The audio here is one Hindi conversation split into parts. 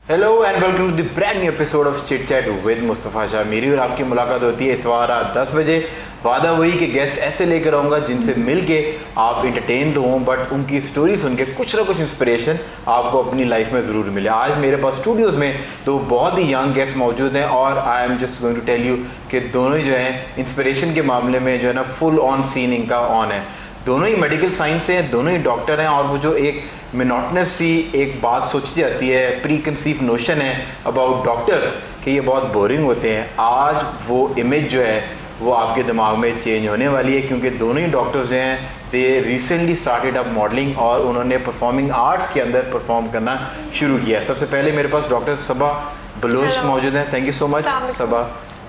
Hello and welcome to the brand new episode of chit chat with Mustafa Shah. मेरी और आपकी मुलाकात होती है इतवार रात 10 बजे। वादा वही कि गेस्ट ऐसे लेकर आऊँगा जिनसे मिल के आप इंटरटेन तो हों, बट उनकी स्टोरी सुन के कुछ ना कुछ इंस्पिरेशन आपको अपनी लाइफ में ज़रूर मिले। आज मेरे पास स्टूडियोज़ में दो बहुत ही यंग गेस्ट मौजूद हैं और I am just going to tell you कि दोनों ही जो हैं इंस्पिरेशन के मामले में जो है ना फुल ऑन सीन इनका ऑन है। दोनों ही मेडिकल साइंस से हैं, दोनों ही डॉक्टर हैं और वो जो एक मोनोटनस सी एक बात सोची जाती है, प्री कंसीव नोशन है अबाउट डॉक्टर्स कि ये बहुत बोरिंग होते हैं, आज वो इमेज जो है वो आपके दिमाग में चेंज होने वाली है क्योंकि दोनों ही डॉक्टर्स जो हैं दे रिसेंटली स्टार्टेड अप मॉडलिंग और उन्होंने परफॉर्मिंग आर्ट्स के अंदर परफॉर्म करना शुरू किया। सबसे पहले मेरे पास डॉक्टर सबा बलोच मौजूद हैं। थैंक यू सो मच सबा।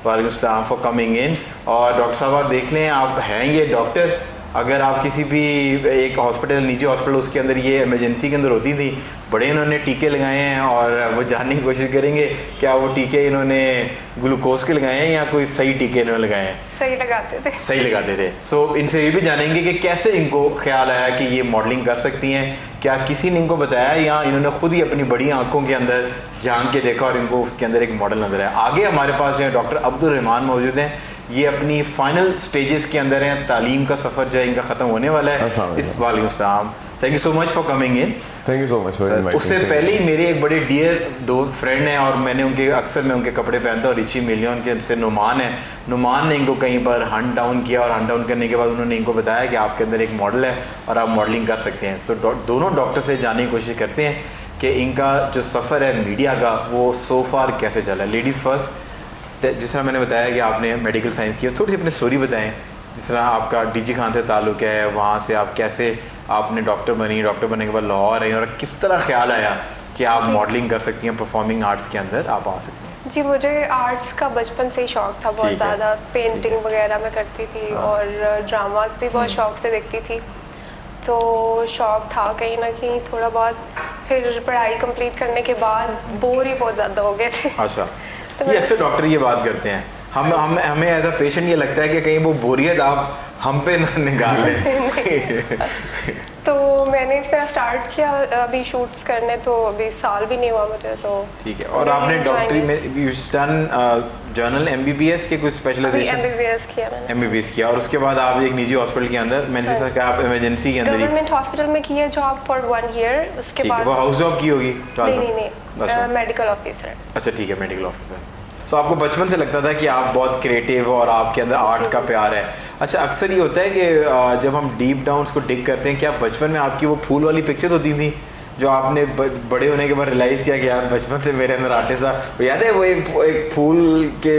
वालेकुम अस्सलाम फॉर कमिंग इन। और डॉक्टर साहब देख लें, आप हैं ये डॉक्टर, अगर आप किसी भी एक हॉस्पिटल, निजी हॉस्पिटल, उसके अंदर ये इमरजेंसी के अंदर होती थी, बड़े इन्होंने टीके लगाए हैं और वो जानने की कोशिश करेंगे क्या वो टीके इन्होंने ग्लूकोज के लगाए हैं या कोई सही टीके इन्होंने लगाए हैं। सही लगाते थे। सो इनसे ये भी जानेंगे कि कैसे इनको ख्याल आया कि ये मॉडलिंग कर सकती हैं, क्या किसी ने इनको बताया या इन्होंने खुद ही अपनी बड़ी आंखों के अंदर झांक के देखा और इनको उसके अंदर एक मॉडल नजर आया। आगे हमारे पास जो है डॉक्टर अब्दुल रहमान मौजूद हैं। ये अपनी फाइनल स्टेजेस के अंदर हैं, तालीम का सफ़र जो है इनका ख़त्म होने वाला है इस वालेकुम अस्सलाम। Thank you so much for coming in. Thank you so much for inviting. उससे पहले ही मेरे एक बड़े डियर दो फ्रेंड हैं और मैंने उनके अक्सर मैं उनके कपड़े पहनता हूँ, रिची मिलियन के से नुमान है। नुमान ने इनको कहीं पर हंट डाउन किया और हंट डाउन करने के बाद उन्होंने इनको बताया कि आपके अंदर एक मॉडल है और आप मॉडलिंग कर सकते हैं। तो दोनों डॉक्टर से जानने की कोशिश करते हैं कि इनका जो सफ़र है मीडिया का वो सो फार कैसे चला। लेडीज़ फर्स्ट, जिस तरह मैंने बताया कि आपने मेडिकल साइंस किया, थोड़ी सी अपनी स्टोरी बताएं। जिस तरह आपका डीजी खान से ताल्लुक़ है, वहाँ से आप कैसे आपने डॉक्टर बनी, डॉक्टर बनने के बाद लाहौर आई और किस तरह ख्याल आया कि आप मॉडलिंग कर सकती हैं, परफॉर्मिंग आर्ट्स के अंदर आप आ सकती हैं। जी, मुझे आर्ट्स का बचपन से ही शौक था बहुत ज़्यादा। पेंटिंग वगैरह मैं करती थी और ड्रामास भी बहुत शौक से देखती थी, तो शौक था कहीं ना कहीं थोड़ा बहुत। फिर पढ़ाई कंप्लीट करने के बाद बोर ही बहुत ज़्यादा हो गए थे। अच्छा, ये अक्सर डॉक्टर ये बात करते हैं, हमें एज अ पेशेंट ये लगता है कि कहीं वो बोरियत आप हम पे ना निकाल लें। तो मैंने इस तरह स्टार्ट किया अभी शूट्स करने, तो अभी साल भी नहीं हुआ मुझे। तो ठीक है। और आपने डॉक्टरी में जर्नल एमबीबीएस के कुछ स्पेशलाइजेशन? एमबीबीएस किया मैंने। एमबीबीएस किया और उसके बाद आप एक निजी हॉस्पिटल के अंदर, मैंने जैसा कहा आप इमरजेंसी के अंदर ही गवर्नमेंट हॉस्पिटल में किया जॉब फॉर 1 ईयर। उसके बाद वो हाउस जॉब की होगी? नहीं, मेडिकल ऑफिसर। अच्छा ठीक है, मेडिकल ऑफिसर। सो आपको बचपन से लगता था कि आप बहुत क्रिएटिव और आपके अंदर आर्ट का प्यार है। अच्छा, अक्सर ये होता है कि जब हम डीप डाउन उसको डिग करते हैं, क्या बचपन में आपकी वो फूल वाली पिक्चर्स होती थी जो आपने बड़े होने के बाद रियलाइज़ किया कि यार बचपन से मेरे अंदर आर्टिस्ट था? याद है वो एक फूल के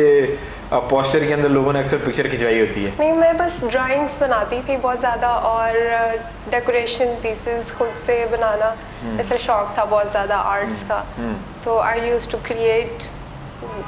पोस्टर के अंदर लोगों ने अक्सर पिक्चर खिंचवाई होती है? नहीं, मैं बस ड्राइंग्स बनाती थी बहुत ज़्यादा और डेकोरेशन पीसेस खुद से बनाना, इस तरह शौक था बहुत ज़्यादा आर्ट्स का। तो I used to create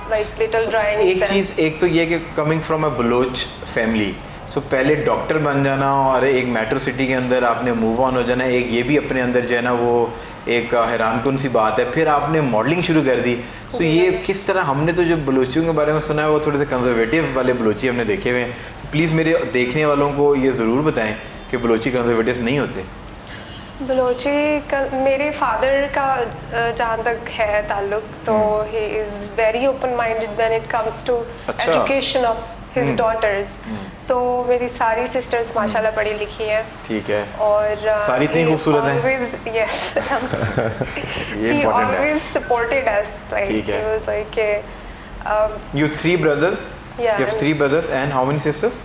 like little drawings. एक तो ये कि coming from a Baloch family, so पहले डॉक्टर बन जाना और एक मेट्रो सिटी के अंदर आपने मूव ऑन हो जाना, एक ये भी अपने अंदर जो है ना वो एक हैरानकुन सी बात है। फिर आपने मॉडलिंग शुरू कर दी। सो ये किस तरह, हमने तो जो बलोचियों के बारे में सुना है वो थोड़े से कंजर्वेटिव वाले बलोची हमने देखे हुए हैं। तो प्लीज़ मेरे देखने वालों को ये ज़रूर बताएं कि बलोची कंजर्वेटिव नहीं होते। बलोची का मेरे फादर का जहाँ तक है ताल्लुक, तो he is very open minded when it comes to education of his daughters. तो मेरी सारी सिस्टर्स माशाल्लाह पढ़ी लिखी हैं। ठीक है। और सारी इतनी खूबसूरत हैं? यस, ये he इम्पोर्टेंट है। always supported us, like ठीक है। he was like You 3 brothers? Yeah. You have 3 brothers and how many sisters?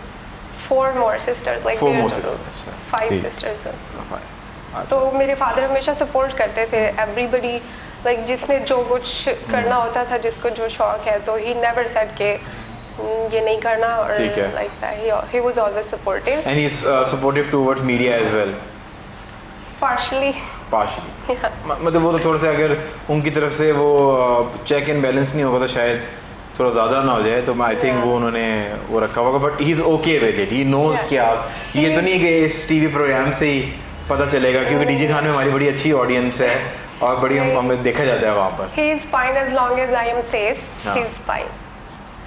4 more sisters, like 4 we more are sisters. 5 ठीक। sisters हैं। अच्छा। तो मेरे फादर हमेशा सपोर्ट करते थे एवरीबडी, लाइक जिसने जो कुछ करना होता था, जिसको जो शौक है, तो ही नेवर सेड के ये नहीं करना, और like that he was always supportive. And he's supportive towards media as well? Partially. मतलब वो तो थोड़ा सा अगर उनकी तरफ से वो चेक एंड बैलेंस नहीं होगा तो शायद थोड़ा ज़्यादा ना हो जाए, तो आई थिंक वो उन्होंने वो रखा होगा, but he is okay with it. He knows कि आप ये तो नहीं है कि इस टीवी प्रोग्राम से ही पता चलेगा, क्योंकि डीजी खान में हमारी बड़ी अच्छी ऑडियंस है और बड़ी हमें देखा जाता है वहाँ पर। He is fine as long as I am safe. He is fine.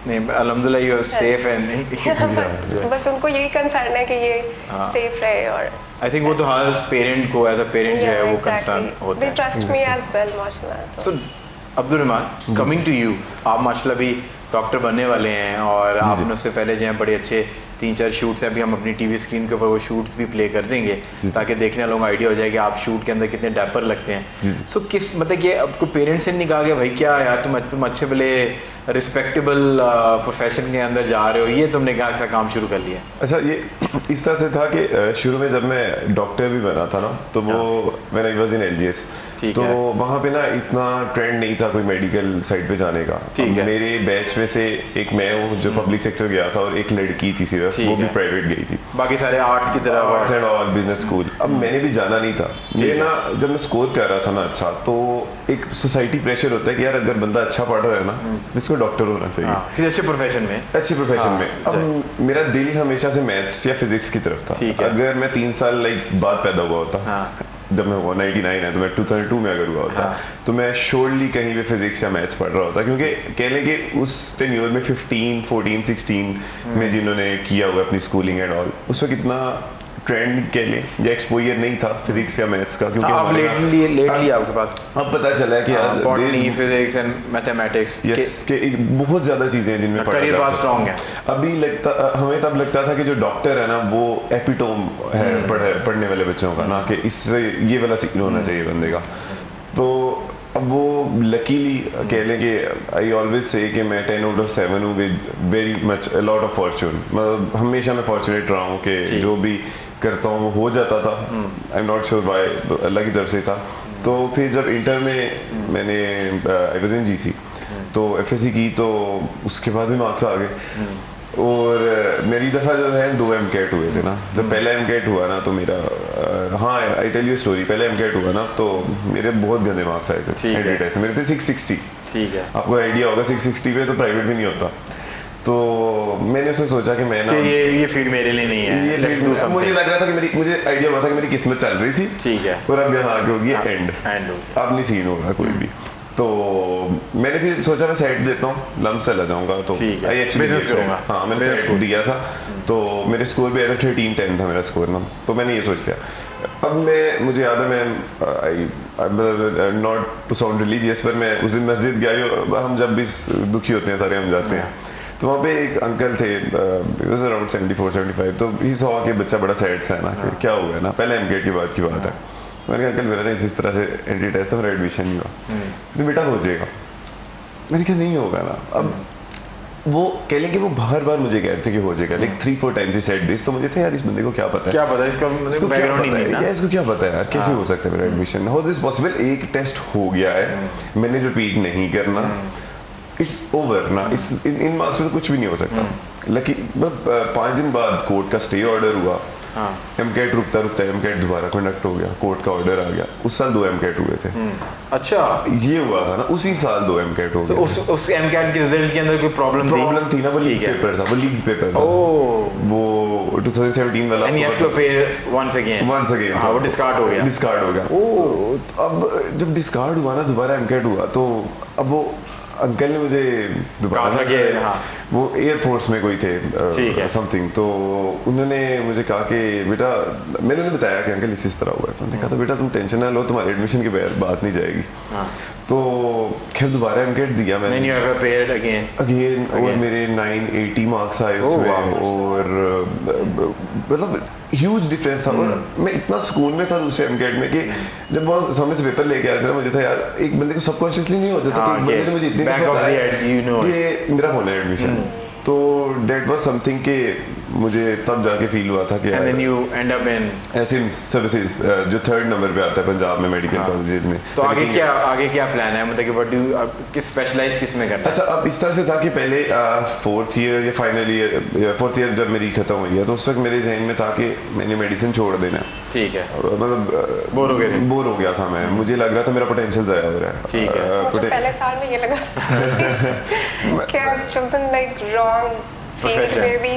नहीं, अल्हम्दुलिल्लाह यू आर सेफ एंड बस उनको यही कंसर्न है कि ये सेफ रहे। और आई थिंक वो तो हर पेरेंट को एज अ पेरेंट जो है वो कंसर्न होता है। They trust me as well, माशाल्लाह। So Abdul Rahman, coming to you, आप माशाल्लाह भी डॉक्टर बनने वाले हैं और आपने उससे पहले जो है बड़े अच्छे 3-4 शूट्स हैं, अभी हम अपनी टीवी स्क्रीन के ऊपर वो शूट्स भी प्ले कर देंगे ताकि देखने वालों को आइडिया हो जाए कि आप शूट के अंदर कितने डैपर लगते हैं। सो किस मतलब कि आपको पेरेंट्स से नहीं कहा कि भाई क्या यार तुम अच्छे भले रिस्पेक्टेबल प्रोफेशन के अंदर जा रहे हो, ये तुमने क्या ऐसा काम शुरू कर लिया? अच्छा, ये इस तरह से था कि शुरू में जब मैं डॉक्टर भी बना था ना, तो वो मैंने आई वाज इन LGS, तो वहाँ पे ना इतना ट्रेंड नहीं था कोई मेडिकल साइड पे जाने का। मेरे बैच में से एक मैं हूँ जो पब्लिक सेक्टर गया था और एक लड़की थी सिर्फ, वो भी प्राइवेट गई थी, बाकी सारे आर्ट्स की तरफ, arts and all business school. अब मैंने भी जाना नहीं था, ये ना जब मैं स्कोर कर रहा था ना अच्छा, तो एक सोसाइटी प्रेशर होता है कि यार अगर बंदा अच्छा पढ़ रहा है ना तो इसको डॉक्टर होना चाहिए, किसी अच्छे प्रोफेशन में। अब मेरा दिल हमेशा से मैथ्स या फिजिक्स की तरफ था। अगर मैं 3 साल बाद पैदा हुआ होता, जब मैं 99 है तो मैं 2002 में अगर हुआ होता, तो मैं श्योरली कहीं पे फिजिक्स या मैथ्स पढ़ रहा होता, क्योंकि कह लें कि उस टेन्योर में 15, 14, 16 में जिन्होंने किया हुआ अपनी स्कूलिंग एंड ऑल, उस वक्त इतना ट्रेंड कह लें या एक्सपोजर नहीं था फिजिक्स या मैथ्स का, क्योंकि अब लेटली आपके पास अब पता चला है कि बॉटनी, फिजिक्स एंड मैथमेटिक्स के बहुत ज्यादा चीजें हैं जिनमें करियर पास स्ट्रांग है। अभी हमें तब लगता था कि जो डॉक्टर है ना वो एपिटोम है पढ़ने वाले बच्चों का ना, कि इससे ये वाला सीन होना चाहिए बंदे का। तो अब वो लकीली कह लें कि आई ऑलवेज से कि मैं 10 out of 7 हूँ with very much a lot of Fortune. मतलब हमेशा मैं फॉर्चुनेट रहा हूँ कि जो भी करता हूँ वो हो जाता था। I am not sure why, अल्लाह की तरफ से था। तो फिर जब इंटर में मैंने आई वाज इन GC, तो FSC की, तो उसके बाद भी मार्क्स आ गए। और मेरी दफ़ा जो है 2 MCAT हुए थे ना। जब पहला MCAT हुआ ना तो मेरा हाँ आई टेल यू स्टोरी, पहला MCAT हुआ ना तो मेरे बहुत गंदे मार्क्स आए थे एंट्री टेस्ट में, मेरे थे 660। ठीक है, आपको आइडिया होगा 660 पे तो प्राइवेट भी नहीं होता। तो मैंने उसमें सोचा कि मैं ना ये फील्ड मेरे लिए नहीं है, ये फील्ड मुझे लग रहा था कि मुझे आइडिया हुआ था कि मेरी किस्मत चल रही थी। ठीक है, और अब यहाँ आके होगी एंड, अब नहीं सीन होगा कोई भी। तो मैंने फिर सोचा मैं साइड देता हूँ, लम्स चला जाऊंगा, तो बिजनेस करूंगा। हाँ, मैंने साइड दिया था, तो मेरे स्कोर भी आया था 1310 था मेरा स्कोर ना। तो मैंने ये सोच लिया। अब मुझे याद है, मैं नॉट टू साउंड रिलीजियस, पर मैं उस दिन मस्जिद गया। हम जब भी दुखी होते हैं सारे हम जाते हैं, तो वहाँ पे एक अंकल थे, अराउंड 74-75। तो ही सॉ के बच्चा बड़ा सैड सा है ना, कि क्या हुआ है ना, पहले MCAT की बात की बात है। मैंने कहा अंकल मेरा ना इस तरह से एंट्री टेस्ट था, मेरा एडमिशन नहीं हुआ, तो बेटा हो जाएगा। मैंने कहा नहीं होगा ना। अब वो कह लें कि वो बार बार मुझे कहते थे कि हो जाएगा, like 3-4 times he said this. तो मुझे था यार इस बंदे को क्या पता है, इसको बैकग्राउंड ही नहीं है, इसको क्या पता है यार, कैसे हो सकता है मेरा एडमिशन, हाउ दिस पॉसिबल। एक टेस्ट हो गया है, मैंने रिपीट नहीं करना, इट्स ओवर ना। इन मार्क्स में तो कुछ भी नहीं हो सकता। लकी 5 दिन बाद कोर्ट का स्टे ऑर्डर हुआ। MCAT रुकता MCAT दोबारा कंडक्ट हो गया, कोर्ट का ऑर्डर आ गया। उस साल 2 MCAT हुए थे। अच्छा, ये हुआ था ना, उसी साल 2 MCAT हो गए। उस MCAT के रिजल्ट के अंदर कोई प्रॉब्लम थी ना, वो लीक पेपर था, वो लीक पेपर था। वो 2017 वाला, and you have to appear once again। हाँ, वो डिस्कार्ड हो गया। तो अब जब डिस्कार्ड हुआ ना, दोबारा MCAT हुआ, तो अब वो अंकल ने मुझे कहा था कि वो एयरफोर्स में कोई थे समथिंग, तो उन्होंने मुझे कहा कि बेटा, मैंने उन्हें बताया कि अंकल इस तरह हुआ है। तो उन्होंने कहा था बेटा तुम टेंशन ना लो, तुम्हारे एडमिशन की बात नहीं जाएगी। तो खैर दोबारा MCAT दिया मैंने अगेन, और मेरे 980 मार्क्स आए उसमें, और मतलब ह्यूज डिफरेंस था। और मैं इतना सुकून में था दूसरे MCAT में कि जब वो सामने से पेपर लेके आ रहे थे, मुझे था यार, एक बंदे को सबकॉन्शियसली नहीं हो जाता कि बंदे ने मुझे इतनी ये मेरा होना है एडमिशन। तो डेट वाज समथिंग कि मुझे तब जाके फील हुआ था कि and then you end up in ऐसे सर्विसेज जो 3rd नंबर पे आता है पंजाब में मेडिकल कॉलेज में। तो आगे क्या प्लान है, मतलब कि व्हाट डू किस स्पेशलाइज किस में करना है? अच्छा, अब इस तरह से था कि पहले 4th ईयर या फाइनल ईयर 4th ईयर जब मेरी खत्म हुई है, तो उस वक्त मेरे जहन में था कि मैंने मेडिसिन छोड़ देना। ठीक है, मतलब बोर हो गया था मैं, मुझे लग रहा था मेरा पोटेंशियल ज़ाया हो रहा है। ठीक है, मुझे पहले साल में ये लगा कि I have chosen like wrong field में भी।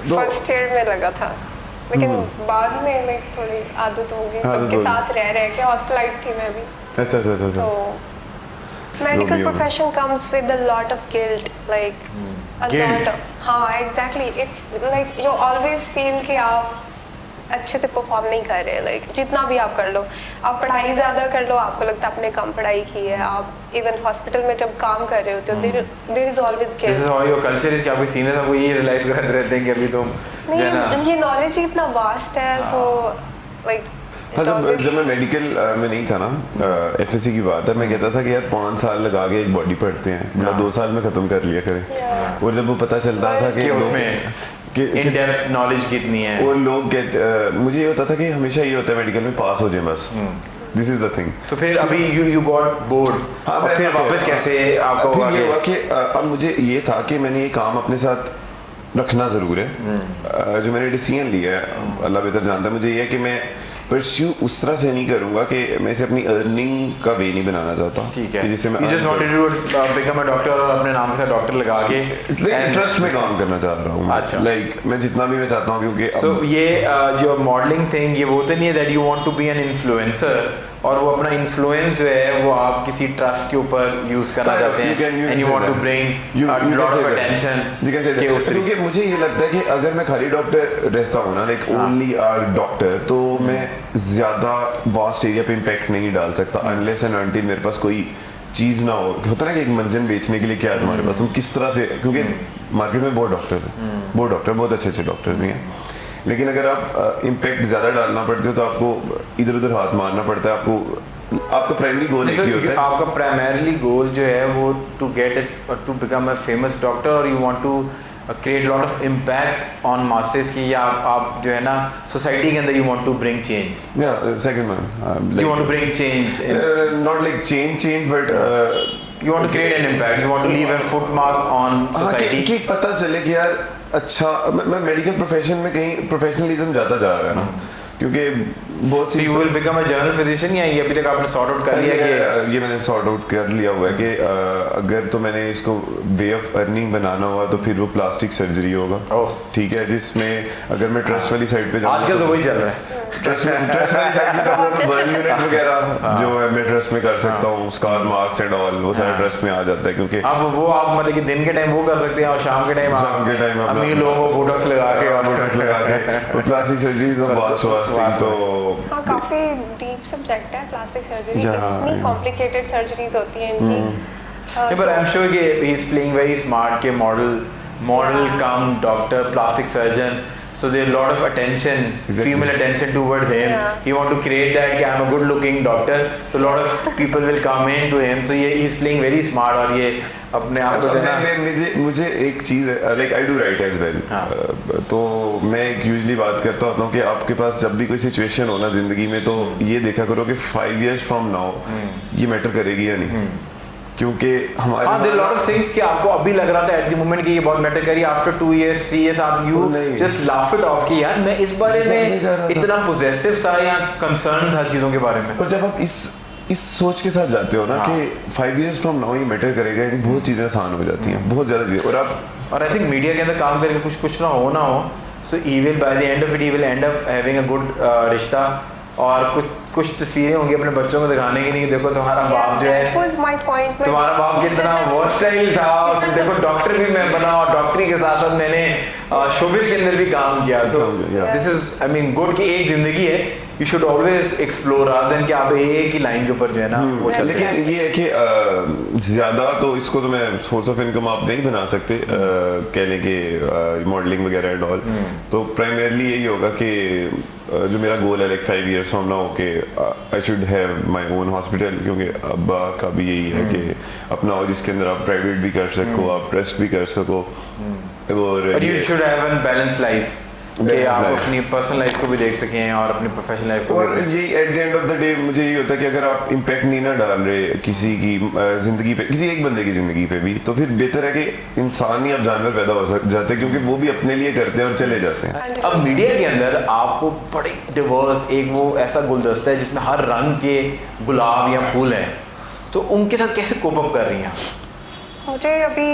फर्स्ट ईयर में लगा था, लेकिन बाद में लाइक थोड़ी आदत हो गई, सबके साथ रह के। हॉस्टलाइट थी मैं भी। अच्छा। तो medical profession comes with a lot of guilt, like a lot of, हाँ exactly. If like you always feel कि आप अच्छे से परफॉर्म नहीं कर रहे, लाइक जितना भी आप कर लो, आप पढ़ाई ज़्यादा कर लो, आपको लगता है आपने कम पढ़ाई की है, आप इवन हॉस्पिटल में जब काम कर रहे होते हो there is always guilt. This is how your culture is कि आपके सीनियर्स आपको ये रियलाइज कराते रहते हैं कि अभी तुम जो है ना नहीं, ये नॉलेज ही इतना वास्ट है, तो लाइक हाँ, जब मैं मेडिकल में नहीं था ना, एफएससी की बात है, मैं कहता था कि यार 5 साल लगा के एक बॉडी पढ़ते हैं, मतलब 2 साल में खत्म कर लिया करें। और जब वो पता चलता था कि उसमें इन डेप्थ नॉलेज कितनी है, और लोग कहते, मुझे ये होता था कि हमेशा ये होता है मेडिकल में पास हो जाए बस, दिस इज द थिंग। तो फिर अभी यू गॉट बोर्ड, हाँ, और फिर वापस कैसे आपको फिर ये हुआ कि अब मुझे ये था कि मैंने ये काम अपने साथ रखना ज़रूर है। जो मैंने डिसीजन लिया है, अल्लाह बेहतर जानता है, मुझे ये है कि मैं परस्यू उस तरह से नहीं करूंगा कि मैं इसे अपनी अर्निंग का वे नहीं बनाना चाहता। ठीक है, जिससे मैं you just wanted to become a doctor और अपने नाम के साथ डॉक्टर लगा के ट्रस्ट में काम करना चाह रहा हूँ। अच्छा, लाइक मैं जितना भी मैं चाहता हूँ, क्योंकि सो ये जो मॉडलिंग थिंग, ये वो तो नहीं है that you want to be an influencer और वो अपना इन्फ्लुएंस जो है वो आप किसी ट्रस्ट के ऊपर यूज करना चाहते हैं, and you want to bring a lot of attention के उस, क्योंकि मुझे ये लगता है कि अगर मैं खाली डॉक्टर रहता हूँ ना, लाइक ओनली अ डॉक्टर, तो मैं ज़्यादा वास्ट एरिया पे इम्पैक्ट नहीं डाल सकता अनलेस एंड अनटिल मेरे पास कोई चीज़ ना हो। होता ना कि एक मंजन बेचने के लिए क्या है तुम्हारे पास, तुम किस तरह से, क्योंकि मार्केट में बहुत डॉक्टर्स हैं, बहुत अच्छे अच्छे डॉक्टर्स भी हैं, लेकिन अगर आप इम्पैक्ट ज़्यादा डालना पड़ते हो तो आपको इधर उधर हाथ मारना पड़ता है। आपका प्राइमरी गोल एक ही होता है, आपका प्राइमरीली गोल जो है वो to to become a famous doctor, और you want to create lot of impact on masses की, या आप जो है ना सोसाइटी के अंदर you want to bring change. या second one, you want to bring change, not like change but you want to create an impact, you want to leave a footmark on society। कि पता चले कि यार अच्छा, मैं मेडिकल प्रोफेशन में कहीं प्रोफेशनलिज्म जाता जा रहा है ना, क्योंकि बहुत सी you will become a general physician, या ये अभी तक आपने सॉर्ट आउट कर लिया कि ये मैंने सॉर्ट आउट कर लिया हुआ है कि अगर तो मैंने इसको वे ऑफ अर्निंग बनाना हुआ तो फिर वो प्लास्टिक सर्जरी होगा। ठीक है, जिसमें अगर मैं ट्रस्ट वाली साइड पे जाऊँ, आजकल तो वही चल रहा है, ट्रस्ट वाली साइड पे तो बर्न यूनिट वगैरह जो है मैं ट्रस्ट में कर सकता हूँ, स्कार मार्क्स एंड ऑल वो सारा ट्रस्ट में आ जाता है, क्योंकि अब वो आप मतलब कि दिन के टाइम वो कर सकते हैं और शाम के टाइम अमीर लोगों को बोटॉक्स लगा के plastic surgery is a vast thing. तो हाँ, काफी डीप सब्जेक्ट है प्लास्टिक सर्जरी, इतनी कॉम्प्लिकेटेड सर्जरीज होती हैं इनकी। but I'm sure कि he is playing very smart के model come doctor plastic surgeon, so there are lot of attention, female attention towards him. He want to create that कि I'm a good looking doctor, so lot of people will come in to him, so he is playing very smart, और ये अपने आप को देना। मुझे एक चीज़ है, like I do write as well, तो मैं यूजली बात करता होता हूँ कि आपके पास जब भी कोई सिचुएशन हो ना जिंदगी में, तो ये देखा करो कि 5 years from now ये मैटर करेगी या नहीं, क्योंकि हमारे there are lot of things कि आपको अभी लग रहा था एट द मोमेंट कि ये बहुत मैटर करी, आफ्टर 2 years 3 years आप you just laugh it of कि यार मैं इस बारे में इतना पोजेसिव था या कंसर्न था चीज़ों के बारे में। और जब आप इस सोच के साथ जाते हो ना कि 5 years from now ये मैटर करेगा, बहुत चीज़ें आसान हो जाती हैं, बहुत ज़्यादा चीज़ें। और आई थिंक मीडिया के अंदर काम करके कुछ ना हो, so he will by the end of it he will end up having a good रिश्ता, और कुछ तस्वीरें होंगी अपने बच्चों को दिखाने की नहीं, देखो तुम्हारा बाप जो है, तुम्हारा बाप कितना वर्सटाइल था, देखो डॉक्टर भी मैं बना और डॉक्टरी के साथ साथ मैंने शोबिस के अंदर भी काम किया। So this is I mean good कि एक जिंदगी है, you should always explore rather than कि आप एक ही लाइन के ऊपर जो है ना वो चलते हैं। लेकिन ये है कि ज़्यादा तो इसको तो मैं सोर्स ऑफ इनकम आप नहीं बना सकते, कहने के मॉडलिंग वगैरह एंड ऑल, तो प्राइमरली यही होगा कि जो मेरा गोल है लाइक 5 years from now के I should have my own hospital, क्योंकि अब्बा का भी यही है कि अपना हो जिसके अंदर आप प्राइवेट भी कर सको, आप ट्रस्ट भी कर सको, और you should have an balance life कि आप अपनी पर्सनल लाइफ को भी देख सकें और अपनी प्रोफेशनल लाइफ को और ये at the end of the day मुझे ये होता है कि अगर आप इम्पैक्ट नहीं ना डाल रहे किसी की ज़िंदगी पे, किसी एक बंदे की ज़िंदगी पे भी, तो फिर बेहतर है कि इंसान ही अब जानवर पैदा हो जाते हैं, क्योंकि वो भी अपने लिए करते हैं और चले जाते हैं। अब मीडिया के अंदर आपको बड़े डिवर्स एक वो ऐसा गुलदस्ता है जिसमें हर रंग के गुलाब या फूल हैं, तो उनके साथ कैसे कोप अप कर रही हैं? मुझे अभी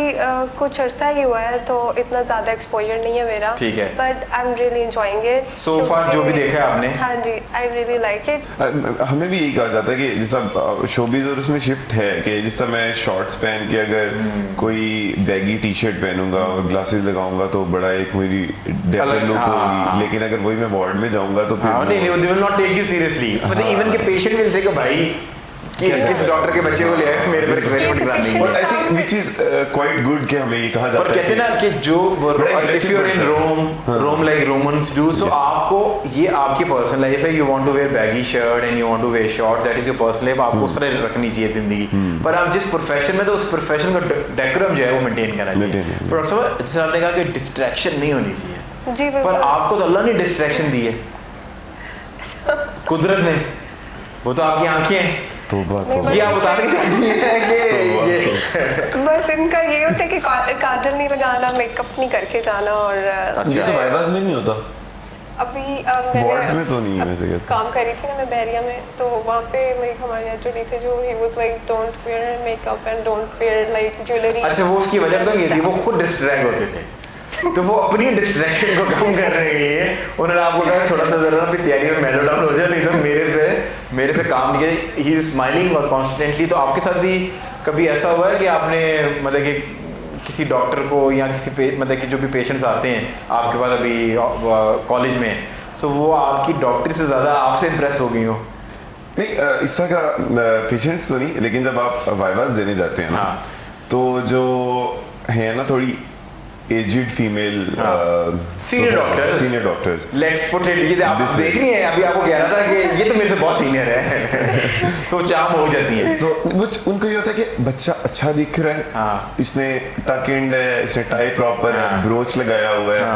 कुछ अर्सा ही हुआ है तो इतना ज़्यादा एक्सपोजर नहीं है मेरा, ठीक है। But I am really enjoying it So far जो भी देखा है आपने? हाँ जी, आई रियली लाइक इट। हमें भी यही कहा जाता है कि जैसा शोबिज और उसमें शिफ्ट है कि जैसा मैं शॉर्ट्स पहन के अगर कोई बैगी टी शर्ट पहनूंगा और ग्लासेस लगाऊंगा तो बड़ा एक मेरी डेवलप लुक होगी, लेकिन अगर वही मैं वार्ड में जाऊंगा तो फिर नहीं, they will not take you seriously. मतलब इवन के पेशेंट will say कि भाई कि किस डॉक्टर के बच्चे को ले आए मेरे पर एक्सपेरिमेंट कराने के लिए। But I think which is quite good कि हमें ये कहा जाता और है कहते हैं ना कि जो if you are in Rome like Romans do, so आपको ये आपकी पर्सनल लाइफ है, you want to wear baggy shirt and you want to wear shorts, that is your personal life, आपको उस तरह रखनी चाहिए जिंदगी। पर आप जिस प्रोफेशन में, तो उस प्रोफेशन का डेकोरम जो है वो मेंटेन करना चाहिए। पर डॉक्टर साहब जैसे आपने कहा कि डिस्ट्रैक्शन नहीं होनी चाहिए, जी पर बिल्कुल। आपको तो अल्लाह ने डिस्ट्रैक्शन दी है, कुदरत ने, वो तो आपकी आंखें हैं। ये आप बता रहे हैं कि ये बस इनका ये होता है कि काजल नहीं लगाना, मेकअप नहीं करके जाना। और ये तो वाइवास में नहीं होता, अभी वार्ड्स में तो नहीं है वैसे कहते। काम कर रही थी ना मैं बहरिया में, तो वहाँ पे मेरे हमारे एक्चुअली थे जो he was like don't wear makeup and don't wear like jewellery. अच्छा, वो उसकी वजह तो ये थी, वो खुद डिस्ट्रैक्ट होते थे, तो वो अपनी डिस्ट्रैक्शन को कम करने के लिए उन्होंने आपको कहा थोड़ा सा जरा अपनी तैयारी में मेलो डाउन हो जाए, नहीं तो मेरे से काम नहीं किया। ही इज स्माइलिंग और कॉन्स्टेंटली। तो आपके साथ भी कभी ऐसा हुआ है कि आपने मतलब कि किसी डॉक्टर को या किसी मतलब कि जो भी पेशेंट्स आते हैं आपके पास अभी कॉलेज में, सो वो आपकी डॉक्टर से ज़्यादा आपसे इम्प्रेस हो गई हो? नहीं, इस तरह का पेशेंट्स तो नहीं, लेकिन जब आप वाइवास देने जाते हैं ना, तो जो है ना थोड़ी edged female senior doctors, let's put it, ये आप देख रही हैं, अभी आपको कह रहा था कि ये तो मेरे से बहुत सीनियर है तो चाम हो जाती है। तो वो उनको ये होता है कि बच्चा अच्छा दिख रहा है, हाँ। इसने टक एंड है, इसने टाई प्रॉपर है, ब्रोच लगाया हुआ है,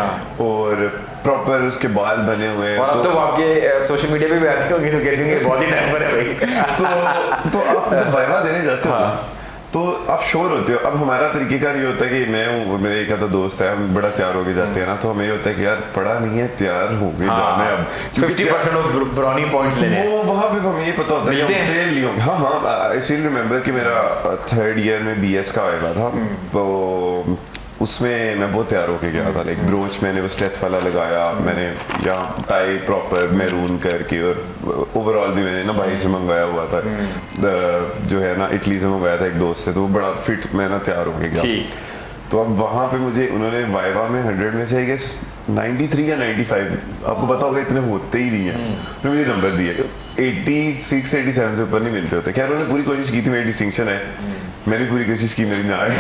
और प्रॉपर उसके बाल बने हुए हैं। और अब तो वो आपके सोशल मीडिया पे भी आती होंगी तो कहती होंगी बहुत ही टाइम है भाई। तो आप जब वाइवा देने जाते हो तो आप श्योर होते हो। अब हमारा तरीकेकार ये होता है कि मैं हूँ, मेरे एक आधा दोस्त है, हम बड़ा तैयार होके जाते हैं ना, तो हमें ये होता है कि यार पढ़ा नहीं है, तैयार हो गए जाने अब 50% ऑफ ब्राउनी पॉइंट्स लेने वो वहाँ पे हमें ये पता होता है कि हम फेल नहीं होंगे। हाँ, आई स्टिल रिमेंबर कि मेरा 3rd ईयर में BS का वाइवा था, तो उसमें मैं बहुत तैयार होके गया था। लाइक ब्रोच मैंने वो स्टेथ वाला लगाया, मैंने यहाँ टाई प्रॉपर मैरून करके, और ओवरऑल भी मैंने ना बाहर से मंगवाया हुआ था, जो है ना इटली से मंगवाया था एक दोस्त से, तो वो बड़ा फिट मैं ना तैयार होके गया। तो अब वहाँ पे मुझे उन्होंने वाइवा में 100 में से आई गेस 93 या 95, आपको पता होगा इतने होते ही नहीं है, उन्होंने मुझे नंबर दिए 86 87 से ऊपर नहीं मिलते होते। खैर उन्होंने पूरी कोशिश की थी, मेरी डिस्टिंक्शन है, मैंने पूरी कोशिश की, मेरी ना आए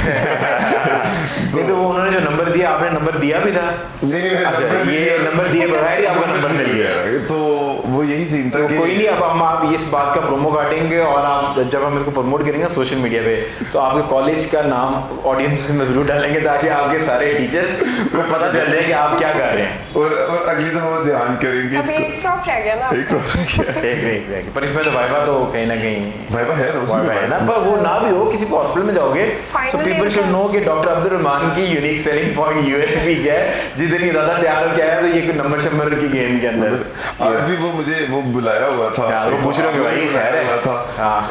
नहीं तो वो उन्होंने जो नंबर दिया, आपने नंबर दिया भी था? नहीं, अच्छा, ये नंबर दिए बगैर ही आपका नंबर मिल गया, तो वो यही सीन था। तो कोई नहीं, अब हम आप इस बात का प्रोमो काटेंगे, और आप जब हम इसको प्रमोट करेंगे सोशल मीडिया पे, तो आपके कॉलेज का नाम ऑडियंस में जरूर डालेंगे, ताकि आपके सारे टीचर्स को पता चल जाए कि आप क्या कर रहे हैं। और अगली दफा वो ध्यान करेंगे अभी एक प्रॉप रह गया ना, एक प्रॉप रह गया, पर इसमें तो वाइवा तो कहीं ना कहीं वाइवा है ना, पर वो ना भी हो, किसी हॉस्पिटल में जाओगे, सो पीपल शुड नो कि डॉक्टर अब्दुल रहमान की यूनिक सेलिंग पॉइंट USP क्या है, जिस दिन ये ज्यादा तैयार हो गया है, तो ये नंबर शंबर की गेम के अंदर आज भी वो मुझे वो बुलाया हुआ था, वो पूछ रहे हो भाई खैर है था,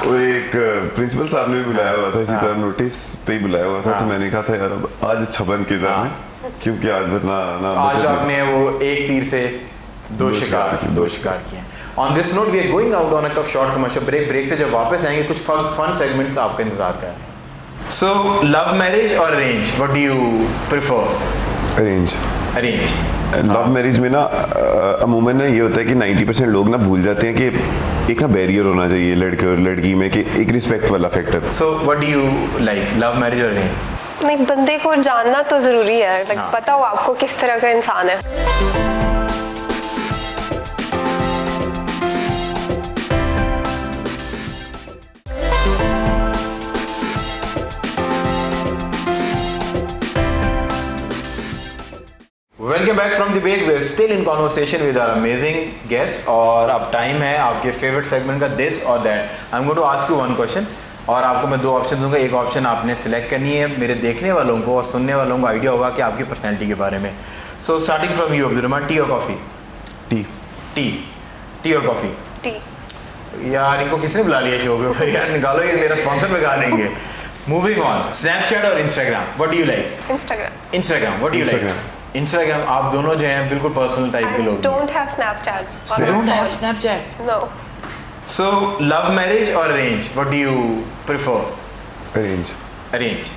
वो एक प्रिंसिपल साहब ने भी बुलाया हुआ था, इसी तरह नोटिस पे ही बुलाया हुआ था, तो मैंने कहा था यार अब आज अच्छा बन के जाना, क्योंकि आज वरना ना आज आपने वो एक तीर से दो शिकार किए। On this note, we are going out on a short commercial break. Break से जब वापस आएंगे कुछ फन सेगमेंट्स आपका इंतजार कर रहे हैं। So, love marriage और arrange, what do you prefer? Arrange. Love marriage में ना अमूमन ना ये होता है कि 90% लोग ना भूल जाते हैं कि एक ना बैरियर होना चाहिए लड़के और लड़की में, कि एक रिस्पेक्ट वाला factor. So, what do you like, love marriage और arrange? नहीं, बंदे को जानना तो जरूरी है, लाइक पता हो आपको किस तरह का इंसान है। Welcome back from the break, we are still in conversation with our amazing guest, और अब टाइम है आपके फेवरेट सेगमेंट का दिस और that. I am going to ask you one question, और आपको मैं 2 ऑप्शन दूंगा, एक ऑप्शन आपने सिलेक्ट करनी है, मेरे देखने वालों को और सुनने वालों को आइडिया होगा कि आपकी पर्सनैलिटी के बारे में। So starting from you Abdul Rahman, T और कॉफ़ी? टी और कॉफ़ी? टी। यार इनको किसने बुला लिया शो के ऊपर, यार निकालो, ये मेरा स्पॉन्सर में गा देंगे। मूविंग ऑन, स्नैपचैट और Instagram, what do you like? Instagram. Instagram, what do you like? Instagram, आप दोनों जो हैं बिल्कुल पर्सनल टाइप के I लोग don't have Snapchat. You don't have Snapchat. No. So love marriage or arrange, what do you prefer? Arrange. Arrange.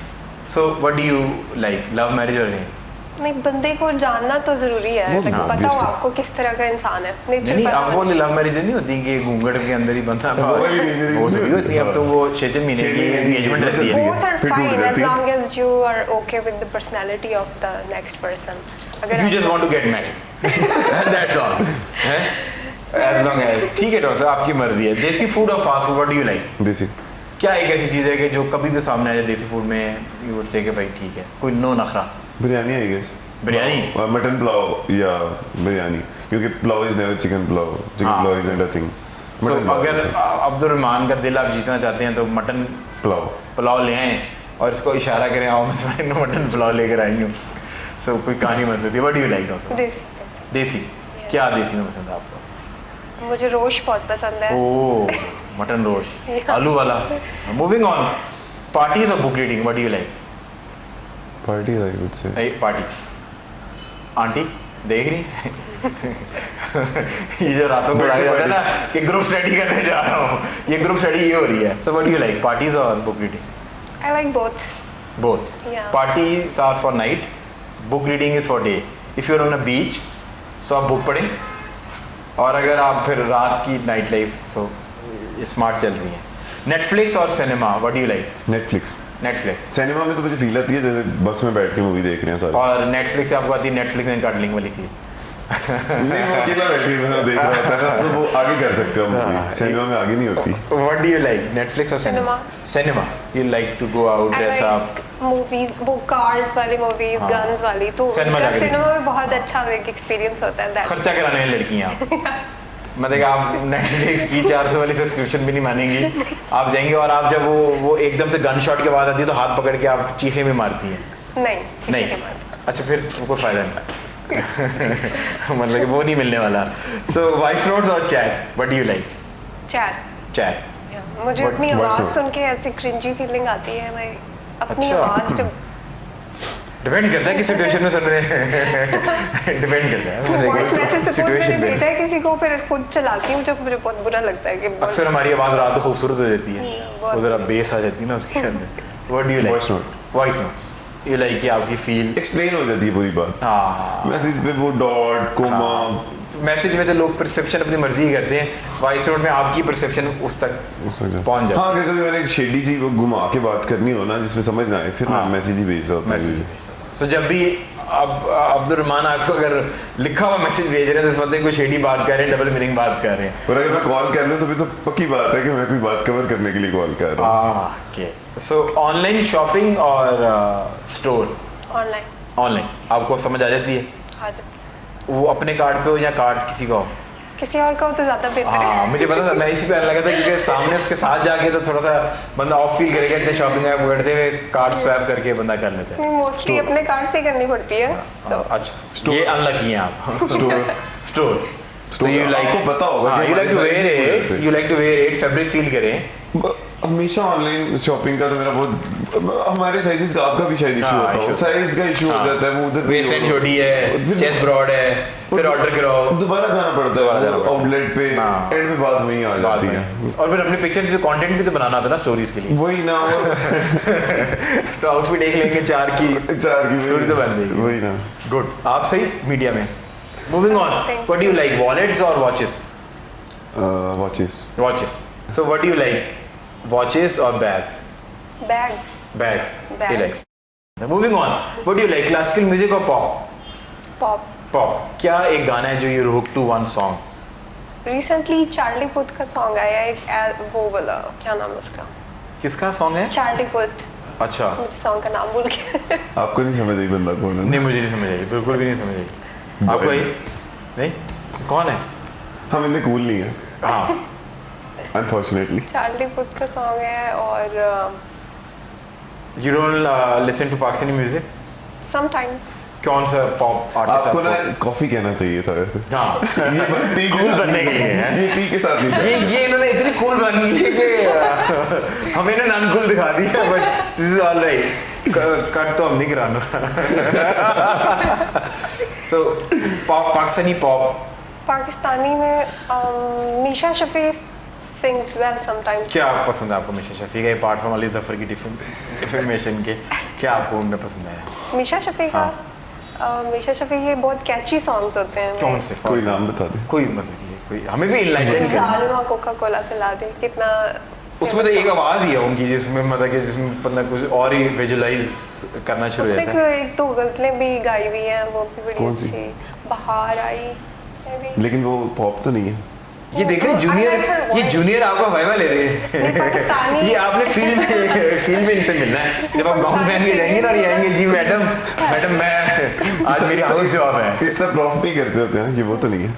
So what do you like, love marriage or arrange? नहीं, बंदे को जानना तो जरूरी है, वो लेकिन हाँ, पता हो obviously. आपको किस तरह का इंसान है। नेचर नहीं, पता अब वो होना लव मैरिज नहीं होती कि घूंघट के अंदर ही बंदा वही नहीं, वो सभी होती है। अब तो वो 6 महीने की एंगेजमेंट रहती है। Both are फिर टूट fine as जाती है। long as you are okay with the personality of the next person. अगर You आप- just want to get married. That's all. है? As long as ठीक है डॉक्टर साहब, आपकी मर्जी है। देसी फूड और fast food, what do you like? देसी। क्या एक ऐसी चीज़ है कि जो कभी भी सामने आ जाए देसी फूड में, यू वुड से कि भाई ठीक है, कोई नो नखरा? Biryani I guess. Biryani? Mutton pulao या बिरयानी, क्योंकि pulao is never chicken pulao, chicken हाँ, pulao is not a thing. So, अगर अब्दुल रहमान का दिल आप जीतना चाहते हैं तो मटन पुलाव पुलाव ले आएँ और इसको इशारा करें, आओ मैं तुम्हारे लिए मटन पुलाव लेकर आई हूँ। सो कोई कहानी बन सकती है। What do you like doctor? देसी। देसी, क्या देसी में पसंद है आपको? मुझे रोश बहुत पसंद है। ओह, मटन रोश, आलू वाला। मूविंग ऑन, पार्टीज और book reading, what do you like? Party I would say. Parties. Aunty देख रही हैं? ये जो रातों को लगाया जाता है ना कि ग्रुप स्टडी करने जा रहा हूँ, ये ग्रुप स्टडी ये हो रही है। So what do you like, parties और book reading? I like both. Both. Yeah. Parties are for night, book reading is for day. If you're on a beach, so आप बुक पढ़ें, और अगर आप फिर रात की नाइट लाइफ, सो स्मार्ट चल रही है। नेटफ्लिक्स और cinema, what do you like? Netflix. Netflix. Cinema में तो मुझे फील आती है जैसे बस में बैठ के मूवी देख रहे हैं सारे। और नेटफ्लिक्स से आपको आती है नेटफ्लिक्स एंड कार्डलिंग वाली फील? नहीं, वो अकेला बैठ के मैं देख रहा होता है ना, तो वो आगे कर सकते हो मूवी, सिनेमा में आगे नहीं होती। What do you like, Netflix और cinema? Cinema, you like to go out, I dress up? like movies, वो cars वाली movies, हाँ। guns वाली, तो सिनेमा जाके सिनेमा में बहुत अच्छा एक एक्सपीरियंस होता है। That's खर्चा कराने वाली लड़कियाँ आप। मतलब आप नेटफ्लिक्स की 400 वाली सब्सक्रिप्शन भी नहीं मानेंगी, आप जाएंगे और आप जब वो एकदम से गन शॉट के बाद आती है तो हाथ पकड़ के आप चीखे में मारती हैं? नहीं, ठीक नहीं, है, बात। अच्छा फिर कोई फायदा नहीं। मतलब कि वो नहीं मिलने वाला। सो वॉइस नोट्स और chat, what do you like? Chat. Chat. Yeah, मुझे What- अपनी what आवाज़ to? सुन के ऐसी क्रिंजी फीलिंग आती है। मैं अपनी अच्छा। आवाज़ जब डिपेंड करता है कि सिचुएशन में सुन रहे हैं। डिपेंड करता है वॉइस मैसेज सपोज सिचुएशन मैंने पे। भेजा है किसी को, फिर खुद चलाती हूँ जब मुझे बहुत बुरा लगता है कि अक्सर हमारी आवाज़ रात को खूबसूरत हो जाती है, बहुत। वो ज़रा बेस आ जाती है ना उसके अंदर। What do you like? Voice note. Voice notes, you like कि आपकी फील। एक्सप्लेन हो जाती है पूरी बात। हाँ, मैसेज पे वो डॉट कोमा। मैसेज में से लोग परसेप्शन अपनी मर्जी ही करते हैं, वॉइस नोट में आपकी परसेप्शन उस तक पहुंच जाती हाँ, है। अगर कभी मैंने एक शेडी सी वो घुमा के बात करनी हो ना जिसमें समझ ना आए, फिर मैं हाँ। मैसेज ही भेजता होता मैसेज हूँ। सो जब भी अब अब्दुल रहमान आपको अगर लिखा हुआ मैसेज भेज रहे हैं तो इस मतलब कोई शेडी बात कर रहे हैं, डबल मीनिंग बात कर रहे हैं। और अगर मैं कॉल कर लूँ तो फिर तो पक्की बात है कि मैं कोई बात कवर करने के लिए कॉल कर रहा हूँ। ओके, सो ऑनलाइन शॉपिंग और स्टोर? ऑनलाइन ऑनलाइन आपको समझ आ जाती है, आ जाती है। वो अपने कार्ड पे हो या कार्ड किसी का हो? किसी और का हो तो ज़्यादा बेहतर है। हाँ, मुझे पता था, मैं इसी पे आने लगा था क्योंकि सामने उसके साथ जाके तो थोड़ा सा बंदा ऑफ फील करेगा, इतने शॉपिंग ऐप करते हुए कार्ड स्वैप करके बंदा कर लेता है। मोस्टली अपने कार्ड से ही करनी पड़ती है। तो अच्छा, ये अनलकी हैं आप। Store store, so you like, आपको पता होगा हाँ, कि you like to हमारे wear size it, नहीं you like to wear it, fabric feel करें। हमेशा ऑनलाइन शॉपिंग का तो मेरा बहुत, हमारे साइजेस का आपका भी शायद इशू हाँ, होता है, issue साइज का इशू हो हाँ। जाता है, वो उधर वेस्ट लाइन छोटी है, फिर- चेस्ट ब्रॉड है, फिर ऑर्डर कराओ, दोबारा जाना पड़ता दोबारा जाना है पड़ता है। आउटलेट पे, हाँ। एंड में बात वहीं आ बाद जाती है। में। और फिर अपने पिक्चर्स भी, कंटेंट भी तो बनाना था ना स्टोरीज के लिए। वही ना, तो आउटफिट देख लेंगे चार की स्टोरी तो बन जाएगी। वही ना। गुड, आप सही मीडिया में। Moving on, what do you like, wallets और watches? Watches. Watches, so what do you like, watches और bags? Bags. Bags, Bags. he likes. Moving on, what do you like, classical music or pop? Pop. Pop. क्या एक गाना है जो you hook to one song? Recently Charlie Puth का सॉन्ग आया है, एक वो वाला, क्या नाम है उसका? किसका सॉन्ग है? Charlie Puth. अच्छा, मुझे सॉन्ग का नाम भूल गया। आपको नहीं समझ आई बंदा कौन है? नहीं मुझे नहीं समझ आई, बिल्कुल भी नहीं समझ आई। आपको आई? नहीं, कौन है? हम इतने कूल नहीं है हाँ, अनफॉर्चुनेटली। चार्ली पुथ का सॉन्ग है, और you don't listen to Pakistani music? Sometimes. कौन सा पॉप आर्टिस्ट आपको ना कॉफी कहना चाहिए था वैसे। हाँ ये टी कूल बनने के लिए है। ये टी के साथ नहीं ये इन्होंने इतनी कूल बन गई है कि हमें इन्होंने अनकूल दिखा दिया, but this is all right. Cut तो हम नहीं कराना। सो पाकिस्तानी पॉप, पाकिस्तानी में Misha Shafi sings well sometimes. क्या पसंद है आपको मीशा शफी का, अपार्ट फ्रॉम अली जफर की डिफेमेशन के, क्या आपको उनमें पसंद है? मीशा शफी का मीशा शफी के बहुत कैची सॉन्ग्स होते हैं। कौन से? कोई नाम बता दे। कोई मतलब ये कोई हमें भी इनलाइटन कर। सालमा कोका कोला पिला दे, कितना उसमें तो एक आवाज ही है उनकी जिसमें मतलब कि जिसमें मतलब कुछ और ही विजुलाइज करना शुरू हो उसमें जाता है। एक दो गजलें भी गाई हुई हैं, वो भी बड़ी कौन सी? अच्छी। बाहर आई maybe। लेकिन वो पॉप तो नहीं है। ये देख रहे हैं जूनियर, ये जूनियर आपका वाइवा ले रहे हैं। ये आपने फील्ड में इनसे मिलना है। जब आप गाउन पहन के जाएंगे ना और ये आएंगे, जी मैडम मैं आज मेरी हाउस जॉब है। इस सब प्रॉफ भी करते होते हैं, ये वो तो नहीं है।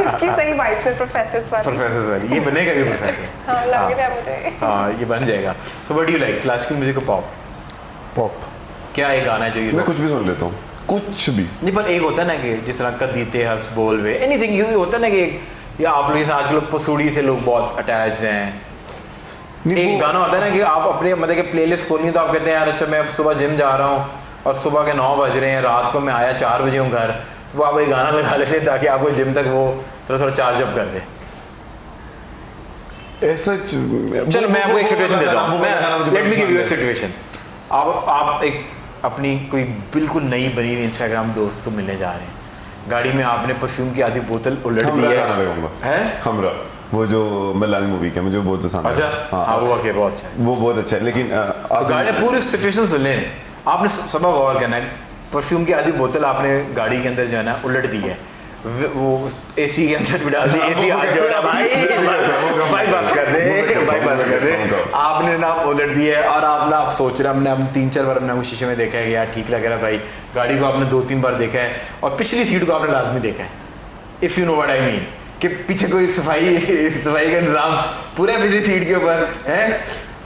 इसकी सही वाइब है प्रोफेसर वाली। ये बनेगा भी प्रोफेसर। हाँ लग रहा है मुझे। हाँ ये बन जाएगा। सो what do you like, classical music और पॉप? पॉप। क्या एक गाना है जो मैं कुछ भी सुन लेता हूँ, कुछ भी। नहीं पर एक होता है ना कि जिस तरह कदीते हंस बोल वे एनीथिंग, ये होता है ना कि या आप लोग जैसे आजकल पसूड़ी से लोग बहुत अटैच हैं। एक गाना होता है ना कि आप अपने मतलब कि प्लेलिस्ट खोलनी तो आप कहते हैं यार अच्छा मैं अब सुबह जिम जा रहा हूँ और सुबह के 9 बज रहे हैं, रात को मैं आया 4 बजे हूँ घर, तो वो आप एक गाना लगा लेते हैं ताकि आपको जिम तक वो थोड़ा चार्ज अप कर दे। ऐसा चलो मैं आपको एक सिचुएशन देता हूँ, let me give you a situation. आप एक अपनी कोई बिल्कुल नई बनी हुई इंस्टाग्राम दोस्त से मिलने जा रहे हैं, गाड़ी में आपने परफ्यूम की आधी बोतल उलट दी है। हमरा, वो जो मलानी मूवी का मुझे बहुत पसंद है। अच्छा हाँ वो वाकई बहुत अच्छा है, वो बहुत अच्छा है। लेकिन तो गाड़ी पूरी सिचुएशन सुन लें, आपने सब गौर करना है। परफ्यूम की आधी बोतल आपने गाड़ी के अंदर जो है ना उलट दी है, वो एसी के अंदर भी डाल दी, एसी हाथ जोड़ा भाई बस कर दे। आपने ना उलट दी है और आप सोच रहे, हमने 3-4 बार अपने शीशे में देखा है कि यार ठीक लग रहा है भाई, गाड़ी को आपने 2-3 बार देखा है और पिछली सीट को आपने लाजमी देखा है, if you know what I mean, कि पीछे कोई सफाई का इंतजाम पूरा पिछली सीट के ऊपर है।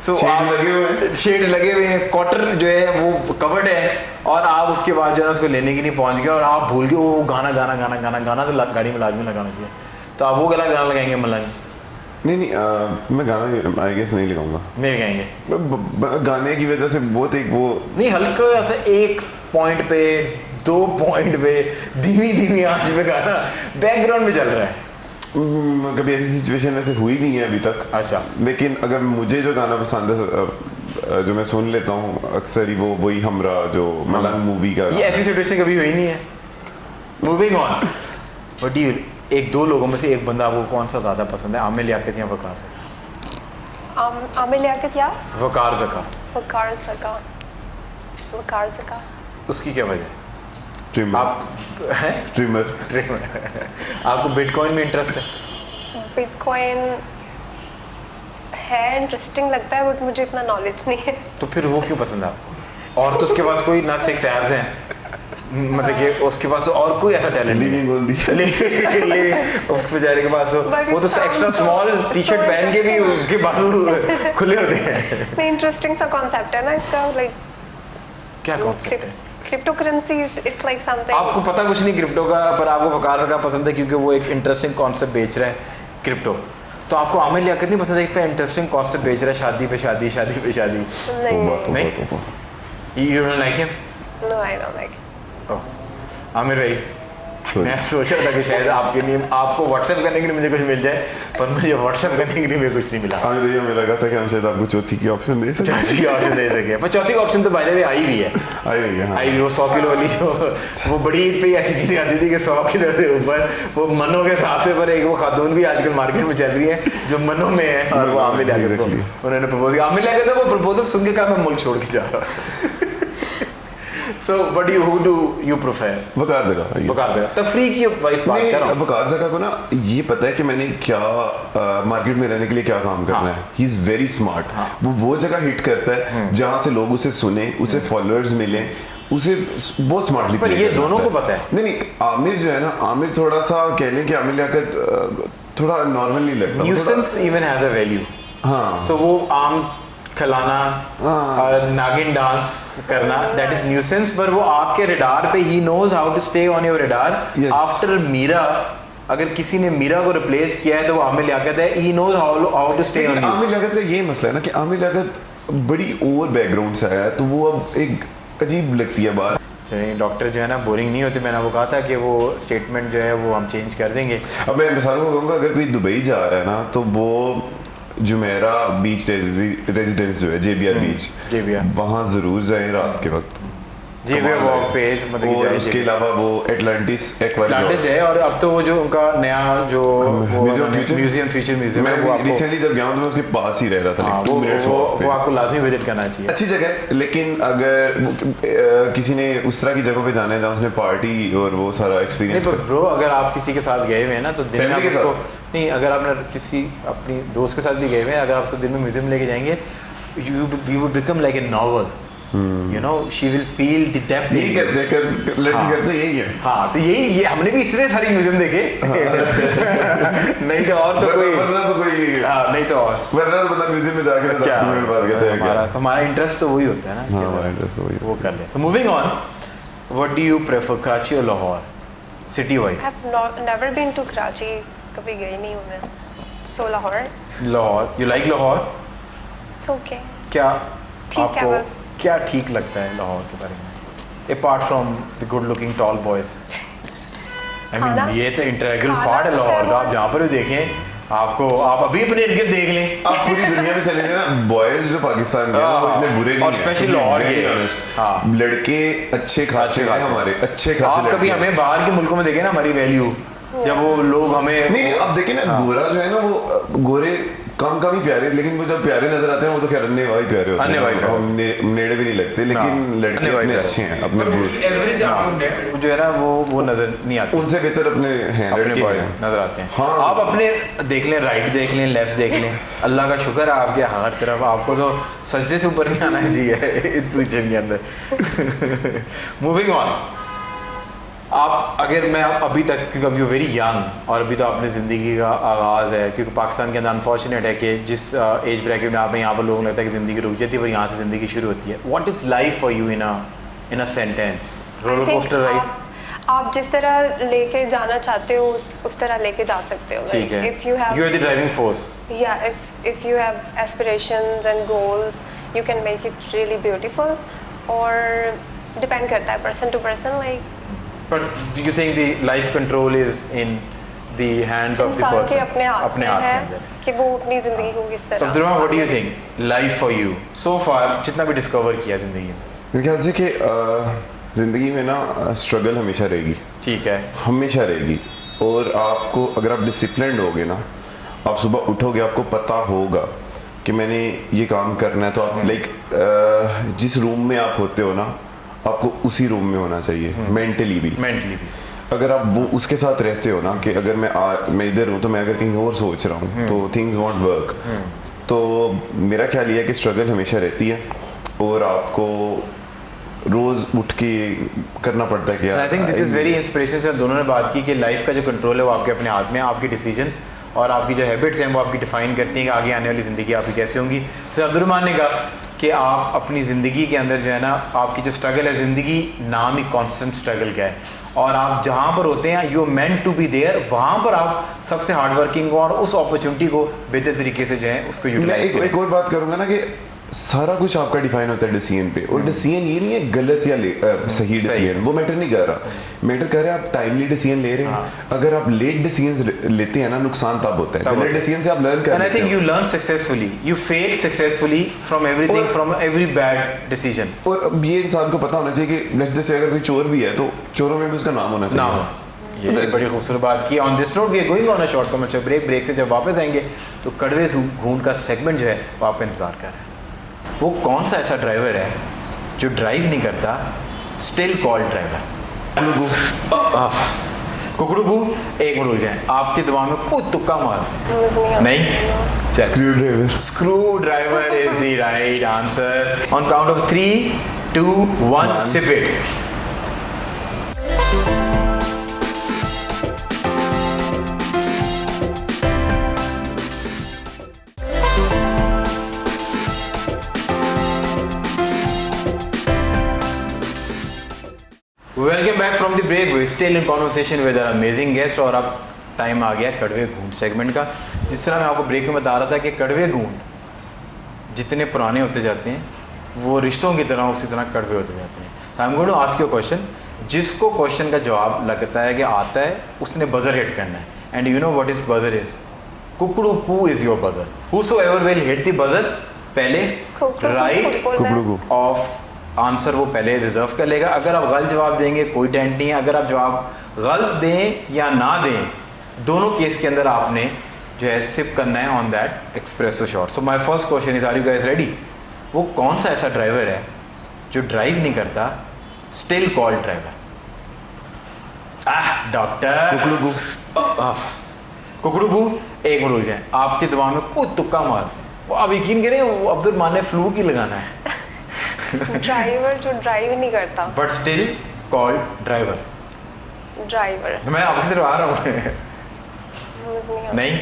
सो शेड लगे हुए हैं, कॉटर जो है वो कवर्ड है और आप उसके बाद जो है उसको लेने के लिए पहुंच गए और आप भूल गए वो गाना तो गाड़ी में लाजमी लगाना चाहिए, तो आप वो गाना लगाएंगे मलंग? नहीं मैं गाना आई गेस नहीं लगाऊंगा। मेरे गाएंगे गाने की वजह से बहुत एक वो नहीं, हल्का ऐसा 1 पॉइंट पे 2 पॉइंट पे धीमी आंच पे गाना बैकग्राउंड में चल रहा है। कभी ऐसी सिचुएशन वैसे हुई नहीं है अभी तक। अच्छा। लेकिन अगर मुझे जो गाना पसंद है जो मैं सुन लेता हूँ अक्सर ही वही हमरा जो मलंग मूवी का। ये ऐसी सिचुएशन कभी हुई नहीं है। मूविंग ऑन, बट यू 1-2 लोगों में से एक बंदा आपको कौन सा ज़्यादा पसंद है, आमिर लियाकत या वकार ज़का? आमिर लियाकत या वकार ज़का? वकार ज़का। उसकी क्या वजह है? आप हैं ट्रिमर आपको बिटकॉइन में इंटरेस्ट है? बिटकॉइन है, इंटरेस्टिंग लगता है बट मुझे इतना नॉलेज नहीं है। तो फिर वो क्यों पसंद है आपको? और तो उसके पास कोई ना 6 एब्स हैं, मतलब कि उसके पास और कोई ऐसा टैलेंट नहीं है उस बेचारे के पास वो तो एक्स्ट्रा स्मॉल टी-शर्ट पहन के भी उसके बाजू खुले होते हैं। नहीं, इंटरेस्टिंग सा कॉन्सेप्ट है ना इसका, लाइक क्या कॉन्सेप्ट है? Crypto currency, it's like something. आपको पता कुछ नहीं क्रिप्टो का, पर आपको वकार ज़का पसंद है क्योंकि वो एक इंटरेस्टिंग कॉन्सेप्ट बेच रहा है क्रिप्टो। तो आपको आमिर लियाकत नहीं पसंद है, इतना इंटरेस्टिंग कॉन्सेप्ट बेच रहा है, शादी पे शादी। नहीं, you don't like him? No I don't like. Oh Aamir भाई, मैं सोच रहा था कि शायद आपके लिए आपको व्हाट्सएप करने के लिए मुझे कुछ मिल जाए, पर मुझे व्हाट्सएप करने के लिए मुझे कुछ नहीं मिला। हाँ भैया, मुझे लगा था कि हम शायद आपको चौथी की ऑप्शन दे सके। पर चौथी का ऑप्शन तो बाय द वे आई भी है। आई भी वो 100 किलो वाली जो वो बड़ी ईद पे ऐसी चीज़ें आती थी कि 100 किलो से ऊपर वो मनों के हिसाब से, पर एक वो खातून भी आजकल मार्केट में चल रही है जो मनों में है और वो आमिर लियाकत को उन्होंने प्रपोज किया। आमिर लियाकत वो प्रपोजल सुन के कहा मैं मुल्क छोड़ के जा रहा हूँ। So what do you prefer? वकार ज़का। तफरीक की वाइज बात कर रहा हूँ। वकार ज़का को ना ये पता है कि मैंने क्या मार्केट में रहने के लिए क्या काम करना है। ही इज़ वेरी स्मार्ट। वो जगह हिट करता है जहाँ से लोग उसे सुने, उसे फॉलोअर्स मिले, उसे बहुत स्मार्टली। पर ये दोनों को पता है। नहीं, आमिर जो है ना, आमिर थोड़ा सा कह लें कि आमिर लियाकत थोड़ा नॉर्मल नहीं लगता। Nuisance even has a value. हाँ। सो वो आम खिलाना और नागिन डांस करना, दैट इज न्यूसेंस, पर वो आपके रडार पे, he knows how to stay on your radar. Yes. After Meera, अगर किसी ने मीरा को रिप्लेस किया है तो वो आमिर लियाकत है, he knows how to stay on. Aamir Liaquat का ये मसला है ना कि आमिर लियाकत बड़ी ओवर बैकग्राउंड से आया है, तो वो अब एक अजीब लगती है बात। चलिए, डॉक्टर जो है ना बोरिंग नहीं होते, मैंने वो कहा था कि वो स्टेटमेंट जो है वो हम चेंज कर देंगे। अब मैं मिसाल को कहूँगा, अगर कोई दुबई जा रहा है ना तो वो जुमेरा बीच रेजिडेंस जो है, JBR बीच, JBR वहाँ ज़रूर जाएं रात के वक्त। JBR वॉक पे मतलब और उसके अलावा वो एटलांटिस एटलांटिस है, और अब तो वो जो उनका नया जो म्यूजियम फ्यूचर म्यूजियम है, वो आपको रिसेंटली जब गया हूँ तो मैं उसके पास ही रह रहा था, हाँ, like 2 minutes walk पे। वो आपको लाजमी विजिट करना चाहिए। अच्छी जगह है, लेकिन अगर किसी ने उस तरह की जगह पे जाना है जहाँ उसने पार्टी और वो सारा एक्सपीरियंस नहीं ब्रो, अगर आप किसी के साथ गए हुए हैं ना तो दिन में Family आप के उसको साथ? नहीं, अगर आपने किसी अपनी दोस्त के साथ भी गए हुए हैं, अगर आप उसको दिन में म्यूजियम लेके जाएंगे, you would become like a novel, you know, she will feel the depth। यही लड़की करते यही है। हाँ, तो ये हमने भी इतने सारे म्यूजियम देखे नहीं तो और तो कोई वरना तो कोई हाँ, नहीं तो और वरना तो मतलब म्यूजियम में जाके तो 10 मिनट बाद कहते हैं क्या। तो हमारा इंटरेस्ट तो वही होता है ना, हाँ, हमारा इंटरेस्ट तो वही वो कर ले। So moving on, what do you prefer, Karachi और Lahore, city wise? Never been to Karachi, कभी गई नहीं हूँ मैं, so Lahore. Lahore, you like Lahore? It's okay. क्या ठीक है आपको बस। क्या ठीक लगता है लाहौर के बारे में, apart from the good looking tall boys? I खाना? मीन ये तो इंटेग्रल खाना पार्ट है अच्छा लाहौर है का। आप बहुत। जहाँ पर भी देखें, आपको आप अभी अपने इर्द गिर्द देख लें, आप पूरी दुनिया में चले जाए ना, बॉयज जो पाकिस्तान के हैं वो इतने बुरे नहीं और हैं, specially to be Lahore very के। honest। हाँ। लड़के अच्छे खासे हैं हमारे, अच्छे खासे आप कभी लड़के हैं। हमें बाहर के मुल्कों में देखें ना हमारी वैल्यू, जब वो लोग हमें नहीं अब देखिए ना, गोरा जो है ना वो गोरे कम ही प्यारे, लेकिन वो जब प्यारे नजर आते हैं वो तो खैर अन्य भाई प्यारे होते अन्य भाई हैं, प्यारे हम नेड़े भी नहीं लगते, लेकिन लड़के अन्य भाई अपने प्यारे। अच्छे हैं अपने एवरेज जो है ना वो नजर नहीं आते, उनसे बेहतर अपने हैं अपने लड़के बॉयज हैं। नजर आते हैं। हाँ। आप अपने देख लें, राइट देख लें, लेफ्ट देख लें, अल्लाह का शुक्र है आपके हर तरफ, आपको तो सजदे से ऊपर नहीं आना चाहिए इस पोजीशन के अंदर। मूविंग ऑन, आप अगर मैं अभी तक, क्योंकि अभी वेरी यंग और अभी तो आपने ज़िंदगी का आगाज़ है, क्योंकि पाकिस्तान के अंदर अनफॉर्चुनेट है कि जिस एज ब्रैकेट में आप हैं, यहाँ पर लोगों को लगता है कि ज़िंदगी रुक जाती है, पर यहाँ से ज़िंदगी शुरू होती है। What is life for you in a sentence? Roller coaster ride? आप जिस तरह लेके जाना चाहते हो उस तरह लेके जा सकते हो। ठीक है, if you have you are the driving force. yeah if you have aspirations and goals you can make it really beautiful, और depend करता है person to person, like But do you think the life control is in the hands of the इंसान person? के अपने हाथ में के है अंदर। कि वो अपनी जिंदगी को किस तरह। सब्ज़ुमा, what do you think life for you so far, जितना भी डिस्कवर किया ज़िंदगी में? मेरे ख्याल से कि ज़िंदगी में ना स्ट्रगल हमेशा रहेगी, ठीक है, हमेशा रहेगी, और आपको अगर आप डिसिप्लिन्ड होगे ना, आप सुबह उठोगे आपको पता होगा कि मैंने ये काम करना है, तो आप लाइक जिस रूम में आप होते हो ना आपको उसी रूम में होना चाहिए, मेंटली भी। अगर आप वो उसके साथ रहते हो ना कि अगर मैं इधर हूँ तो मैं अगर कहीं और सोच रहा हूँ तो थिंग्स वॉन्ट वर्क। तो मेरा ख्याल ये है कि स्ट्रगल हमेशा रहती है और आपको रोज उठ के करना पड़ता है कि I think this is very inspirational. Sir दोनों ने बात की कि लाइफ का जो कंट्रोल है वो आपके अपने हाथ में है, आपके डिसीजंस और आपकी जो हैबिट्स हैं वो आपकी डिफाइन करती हैं कि आगे आने वाली ज़िंदगी आपकी कैसे होंगी। सर अब्दुर्रहमान ने कहा कि आप अपनी ज़िंदगी के अंदर जो है ना, आपकी जो स्ट्रगल है, ज़िंदगी नाम ही कॉन्स्टेंट स्ट्रगल का है, और आप जहाँ पर होते हैं you meant to be there, वहाँ पर आप सबसे हार्ड वर्किंग हो और उस अपॉर्चुनिटी को बेहतर तरीके से जो है उसको यूटिलाइज करें। एक और बात करूंगा ना कि सारा कुछ आपका डिफाइन होता है डिसीजन पे, और डिसीजन ये नहीं है गलत या सही डिसीजन, वो मैटर नहीं कर रहा, मैटर कर रहा है आप टाइमली डिसीजन ले रहे हैं। अगर आप लेट डिसीजन लेते हैं ना, नुकसान तब होता है। गलत डिसीजन से आप लर्न कर, and I think you learn successfully, you fail successfully from everything, from every bad decision. और अब ये इंसान को पता होना चाहिए कि लेट्स से अगर कोई चोर भी है तो चोरों में भी उसका नाम होना चाहिए। ये बड़ी खूबसूरत बात की। On this note we are going on a short commercial break से जब वापस आएंगे तो कड़वे घूंट का सेगमेंट जो है वो आपका इंतजार कर रहा है। वो कौन सा ऐसा ड्राइवर है जो ड्राइव नहीं करता, स्टिल कॉल्ड ड्राइवर? कुकड़ू एक मिनट रुक जाए, आपके दिमाग में कोई तुक्का मार नहीं? Screw driver. Screw driver is the right answer. On count of 3, 2, 1 sip it. Back from the break, we still in conversation with our amazing guest और अब टाइम आ गया कड़वे घूंट सेगमेंट का। जिस तरह मैं आपको ब्रेक में बता रहा था कि कड़वे घूंट जितने पुराने होते जाते हैं वो रिश्तों की तरह उसी तरह कड़वे होते जाते हैं। So I am going to ask you question, जिसको क्वेश्चन का जवाब लगता है कि आता है उसने बजर हिट करना है। And you know what is buzzer is? कुकड़ू कू is your buzzer. Whosoever will hit the buzzer पहले राइट ऑफ आंसर वो पहले रिजर्व कर लेगा। अगर आप गलत जवाब देंगे कोई टेंट नहीं है। अगर आप जवाब गलत दें या ना दें, दोनों केस के अंदर आपने जो है सिप करना है on that expresso shot. So my first question is, are you guys ready? वो कौन सा ऐसा ड्राइवर है जो ड्राइव नहीं करता स्टिल कॉल्ड ड्राइवर? डॉक्टर कुकड़ू एक मिनट रुक जाए, आपके दिमाग में कोई तुक्का मार दें, वो आप यकीन करें वो अब्दुल मान ने फ्लू की लगाना है। ड्राइवर जो ड्राइव नहीं करता but still called driver. Driver मैं आपकी तरफ आ रहा हूँ। नहीं,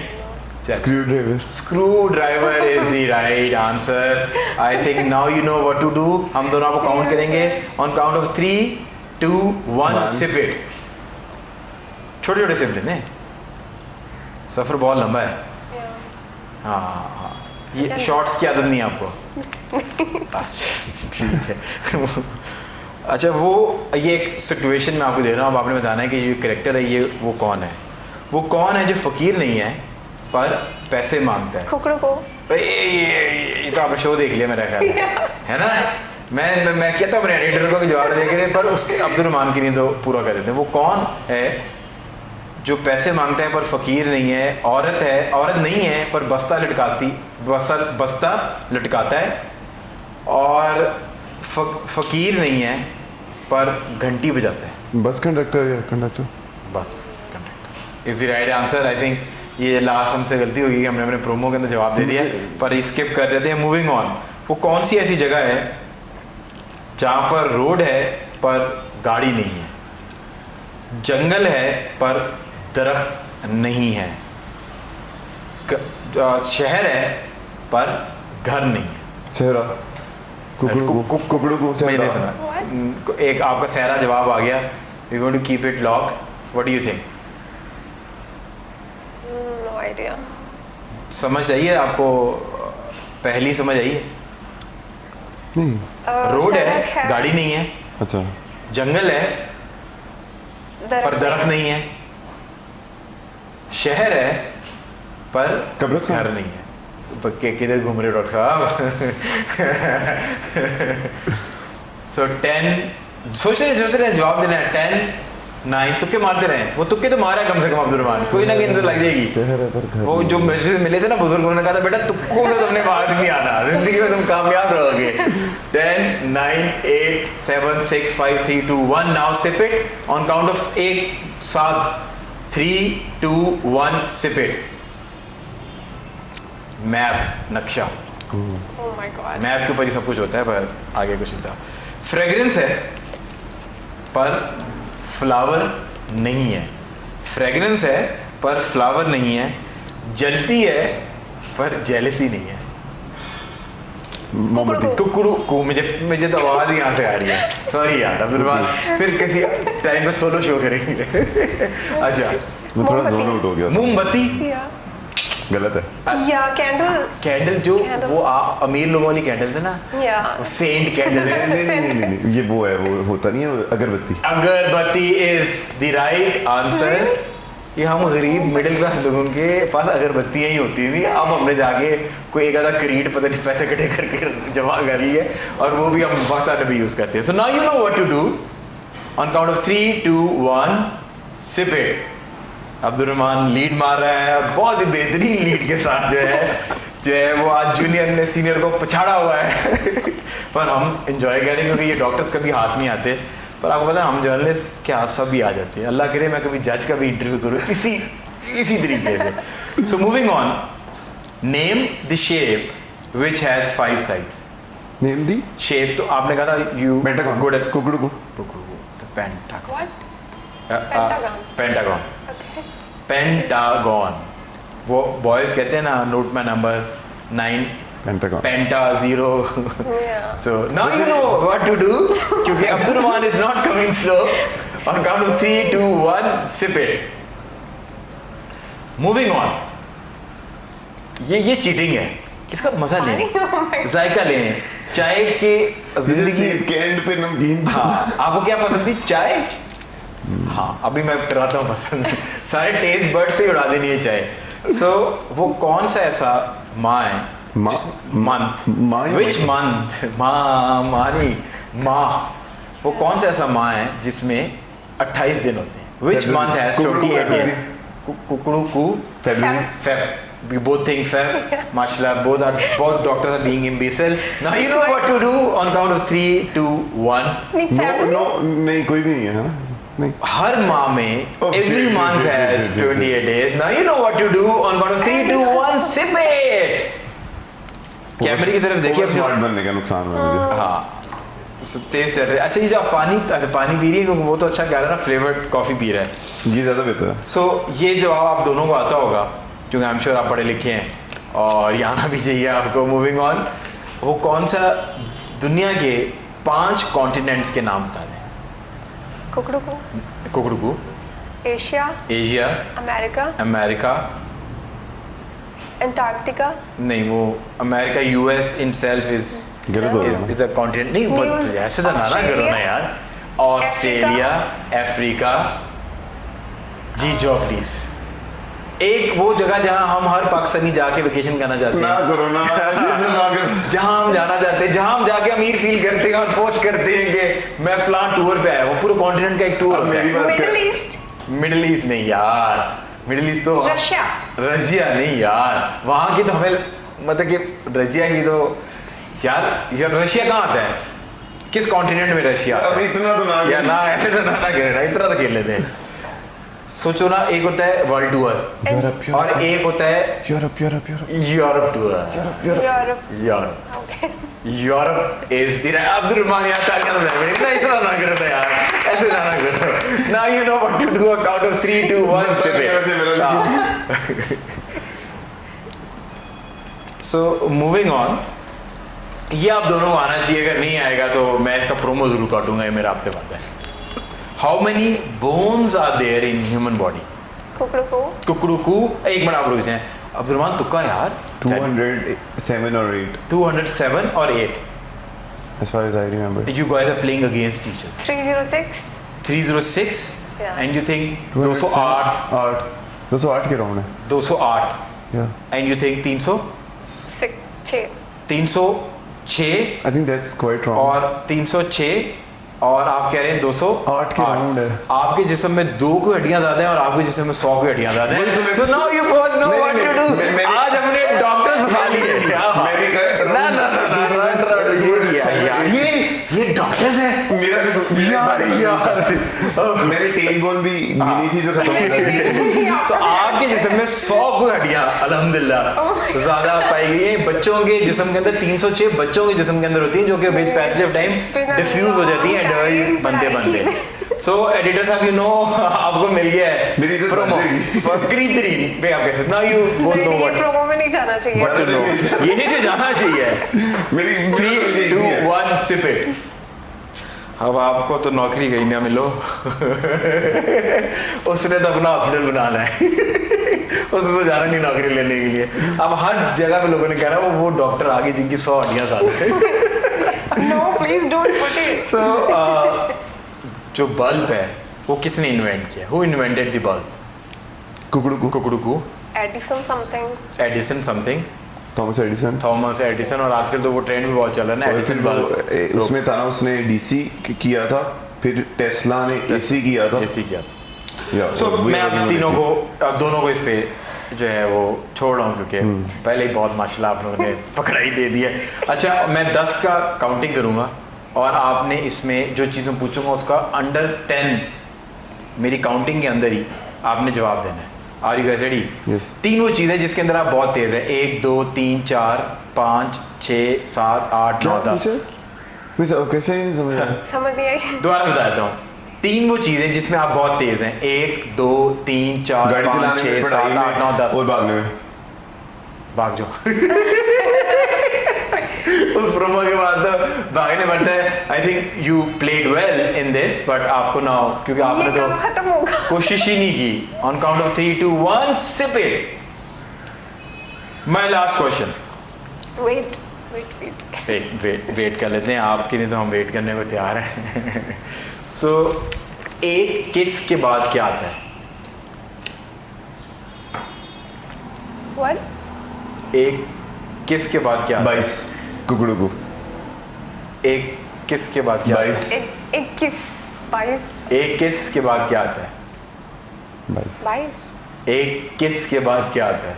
screw driver. Screw driver is the right answer. I think now you know what to do. हम दोनों आपको काउंट करेंगे on count of 3, 2, 1 sip it. छोटे छोटे सिप लेने, सफर बहुत लंबा है। हाँ, ये शॉर्ट्स की आदत नहीं है आपको। अच्छा ठीक है। अच्छा, वो ये एक सिचुएशन में आपको दे रहा हूँ, अब आपने बताना है कि ये करेक्टर है, ये वो कौन है? वो कौन है जो फ़कीर नहीं है पर पैसे मांगता है? कुकड़ू को। ये तो आपने शो देख लिया मेरा ख्याल है ना? मैं कहता हूँ अपने एडिटर को भी जवाब दे के, पर उसके अब्दुल रहमान की नहीं तो पूरा कर देते हैं। वो कौन है जो पैसे मांगता है पर फ़कीर नहीं है? औरत नहीं है पर बस्ता लटकाता है, और फ़कीर नहीं है पर घंटी बजाता है। बस कंडक्टर या conductor? Bus conductor is the right answer. I think ये लास्ट हमसे गलती होगी, हमने अपने प्रोमो के अंदर जवाब दे दिया, पर स्किप कर देते हैं। मूविंग ऑन, वो कौन सी ऐसी जगह है जहाँ पर रोड है पर गाड़ी नहीं है, जंगल है पर दरख्त नहीं है, शहर है पर घर नहीं है? सहरा। कुकड़ू को मैंने सुना। एक आपका सहरा जवाब आ गया। We going to keep it lock. What do you think? No idea. समझ आई है आपको? पहली समझ आई है? नहीं। रोड है, गाड़ी नहीं है। अच्छा। जंगल है पर दरख्त नहीं है, शहर है पर कब्रिस्तान घर नहीं है। पक्के किधर घूम रहे हो डॉक्टर साहब? सो 10 सोच रहे जवाब देना है। 10, 9 तुक्के मारते रहे। वो तुक्के तो मारा कम से कम अब्दुल रहमान, कोई ना कहीं तो लग जाएगी। वो जो मैसेज मिले थे ना बुजुर्गों ने कहा था, बेटा तुक्कों से तुमने बाहर नहीं आना, जिंदगी में तुम कामयाब रहोगे। 10, 9, 8, 7, 6, 5, 3, 2, 1। Now sip it on count of 1, 7, 3, 2, 1 sip it. Map, नक्शा। Oh my God. मैप के ऊपर ही सब कुछ होता है, पर आगे कुछ नहीं था। फ्रेग्रेंस है पर फ्लावर नहीं है। फ्रेग्रेंस है पर फ्लावर नहीं है। जलती है पर जेलसी नहीं है। कुकड़ू को। मुझे तो आवाज ही यहाँ से आ रही है। सॉरी यार अब्दुल रहमान, फिर किसी टाइम पे सोलो शो करेंगे। अच्छा, मैं थोड़ा जोन आउट हो गया। मोमबत्ती गलत है। या कैंडल जो वो अमीर लोगों वाली कैंडल थे ना, या सेंट कैंडल। नहीं, ये वो है, वो होता नहीं है अगरबत्ती इज द राइट आंसर। ये हम गरीब मिडिल क्लास लोगों के पास अगरबत्तियाँ ही होती थी। अब हमने जाके कोई एक आधा क्रीड पता नहीं पैसे इकट्ठे करके जमा कर लिए, और वो भी हम बहुत भी यूज़ करते हैं। So now you know what to do. On count of 3, 2, 1 sip it. Abdul Rahman lead मार रहा है, बहुत ही बेहतरीन लीड के साथ जो है वो आज जूनियर ने सीनियर को पछाड़ा हुआ है। पर हम इंजॉय करें क्योंकि ये डॉक्टर्स कभी हाथ नहीं आते, पर आपको पता है हम जर्नलिस्ट के हाथ सब भी आ जाते हैं। अल्लाह करे मैं कभी जज का भी इंटरव्यू करूँ इसी तरीके से। So moving on, name the shape which has 5 sides. Name the shape तो आपने कहा था यू पेंटागन। गुड एट कुकड़ू पेंटागन। पेंटागन वो बॉयज कहते हैं ना, note my number 9 penta 0। So now you know what to do, क्योंकि Abdul Rahman is not coming slow. On count of 3, 2, 1, sip it. Moving on. ये चीटिंग है, इसका मजा लें, जायका लें, चाय के जिंदगी के एंड पे नमकीन। हाँ, आपको क्या पसंद थी? चाय? हाँ, अभी मैं कराता हूँ पसंद। सारे टेस्ट बर्ड से उड़ा देनी है चाय। So वो कौन सा ऐसा माह है? Month, which month? माह, वो कौन सा ऐसा माह है जिसमें 28 दिन होते हैं? Which month has 28 days? कुकड़ू कु Feb. We both think Feb. Mashallah, both doctors are being imbecile. Now you know what to do on count of 3, 2, 1. नहीं कोई भी नहीं है ना? नहीं। हर माह में every month has 28 days. Now you know what to do on count of 3, 2, 1. Sip it. कैमरे की तरफ देखिए अपने। स्मार्ट बनने का नुकसान है मुझे। हाँ, तेज चल रहा है। अच्छा, ये जो आप पानी पी रही है, क्योंकि वो तो अच्छा कह रहा है ना, फ्लेवर्ड कॉफी पी रहा है, ये ज़्यादा बेहतर है। सो ये जवाब आप दोनों को आता होगा, क्योंकि आई एम श्योर आप पढ़े लिखे हैं और ये आना भी चाहिए आपको। मूविंग ऑन, वो कौन सा दुनिया के 5 कॉन्टिनेंट्स के नाम बता दें? कुकड़ू, एशिया, अमेरिका, अंटार्कटिका। नहीं, वो America, US in self is a continent. नहीं, ऐसे तो ना करो ना यार। Australia, Africa. जी जो प्लीज, एक वो जगह जहां हम हर पाकिस्तानी जाके वेकेशन करना चाहते हैं, जहां हम जाना चाहते हैं, जहां हम जाके अमीर फील करते हैं और पोस्ट करते हैं कि मैं फलां टूर पे आया हूँ। पूरे कॉन्टिनेंट का एक टूर होता है। मिडिल ईस्ट नहीं यार, मिडिल ईस्ट तो रशिया नहीं यार, वहां की तो हमें मतलब कि रशिया की तो यार रशिया कहाँ आता है? किस कॉन्टिनेंट में रशिया आता है? इतना तो ना यार ना, ऐसे तो ना खेलना, इतना तो खेल लेते हैं। सोचो ना, एक होता है वर्ल्ड टूर और एक होता है Europe tour. Europe is the Abdurrahman यार, तालियां तो बजाओ। इतना इतना ना करो ना यार, ऐसे ना करो। Now you know what to do. A count of 3, 2, 1 sip it. So moving on, ये आप दोनों को आना चाहिए, अगर नहीं आएगा तो मैं इसका प्रोमो जरूर काटूंगा, ये मेरा आपसे बात है। How many bones are there in human body? कुकड़ू, एक मिनट आप रुक जाएं। अब्दुर्रहमान तुक्का यार। 207 or 8 207 or 8 as far as I remember. You guys are playing against each other. 306 Yeah. and you think 208 208 के राउंड है। 208 Yeah. and you think 306 I think that's quite wrong. और 306 और आप कह रहे हैं 208 के राउंड है। आपके जिस्म में 2 की हड्डियां ज्यादा हैं और आपके जिस्म में 100 की हड्डियां ज्यादा हैं। So now you both know what to do. आज हमने डॉक्टर फंसा लिए। ये डॉक्टर्स हैं। यार मेरी टेल बोन भी गिनी थी जो खत्म हो गई। तो आपके जिस्म में 100 की हड्डियां अल्हम्दुलिल्लाह ज्यादा पाई गई हैं। बच्चों के जिस्म के अंदर 306 बच्चों के जिस्म के अंदर होती हैं, जो कि with passage of time diffuse हो जाती हैं एडल्ट बनते। सो एडिटर साहब, यू नो आपको मिल गया है प्रोमो करीब पे आप कैसे ना you both know what promo में नहीं जाना चाहिए, व्हाट टू नो, यही जो जाना चाहिए। मेरी 3, 2, 1 सिप इट। अब आपको तो नौकरी कहीं ना मिलो। उसने तो अपना हॉस्पिटल बनाना है। उसने तो जाना नहीं नौकरी लेने के लिए। अब हर जगह पे लोगों ने कह रहा है वो डॉक्टर आगे जिनकी 100 हड्डियां ज्यादा है। No please don't put it. So जो बल्ब है वो किसने इन्वेंट किया? Who invented the bulb? कुकड़ू एडिसन समथिंग थॉमस एडिसन। और आजकल तो वो ट्रेंड भी बहुत चल रहा है ना, एडिसन बल्ब। उसमें था ना, उसने डीसी किया था, फिर टेस्ला ने एसी किया था। सो मैं आप दोनों को इस पे जो है वो छोड़ रहा हूँ, क्योंकि पहले ही बहुत माशाल्लाह आप लोगों ने पकड़ाई दे दी है। अच्छा, मैं 10 का काउंटिंग करूँगा और आपने इसमें जो चीज़ मैं पूछूंगा उसका अंडर 10 मेरी काउंटिंग के अंदर ही आपने जवाब देना है। Are you guys ready? तीन वो चीज़ें जिसके अंदर आप बहुत तेज है। 1, 2, 3, 4, 5, 6, 7, 8, 9, 10। कैसे नहीं समझ नहीं आई। दोबारा बता देता हूँ। 3 वो चीज़ें जिसमें आप बहुत तेज हैं। 1, 2, 3, 4, 5, 6, 7, 8, 9, 10। और भागने में भाग जाओ। उस प्रोमो के बाद तो भागने पड़ता है। I think you played well in this, but आपको ना, क्योंकि ये आपने कब खत्म होगा? तो कोशिश ही नहीं की। On count of 3, 2, 1 sip it. My last question. Wait wait कर लेते हैं आपके लिए, तो हम वेट करने को तैयार हैं। सो एक किस के बाद क्या आता है? व्हाट? एक किस के बाद क्या आता है? 22 कुकड़ू। एक किस के बाद क्या आता है? 22 21 22 एक किस के बाद क्या आता है? 22 एक किस के बाद क्या आता है?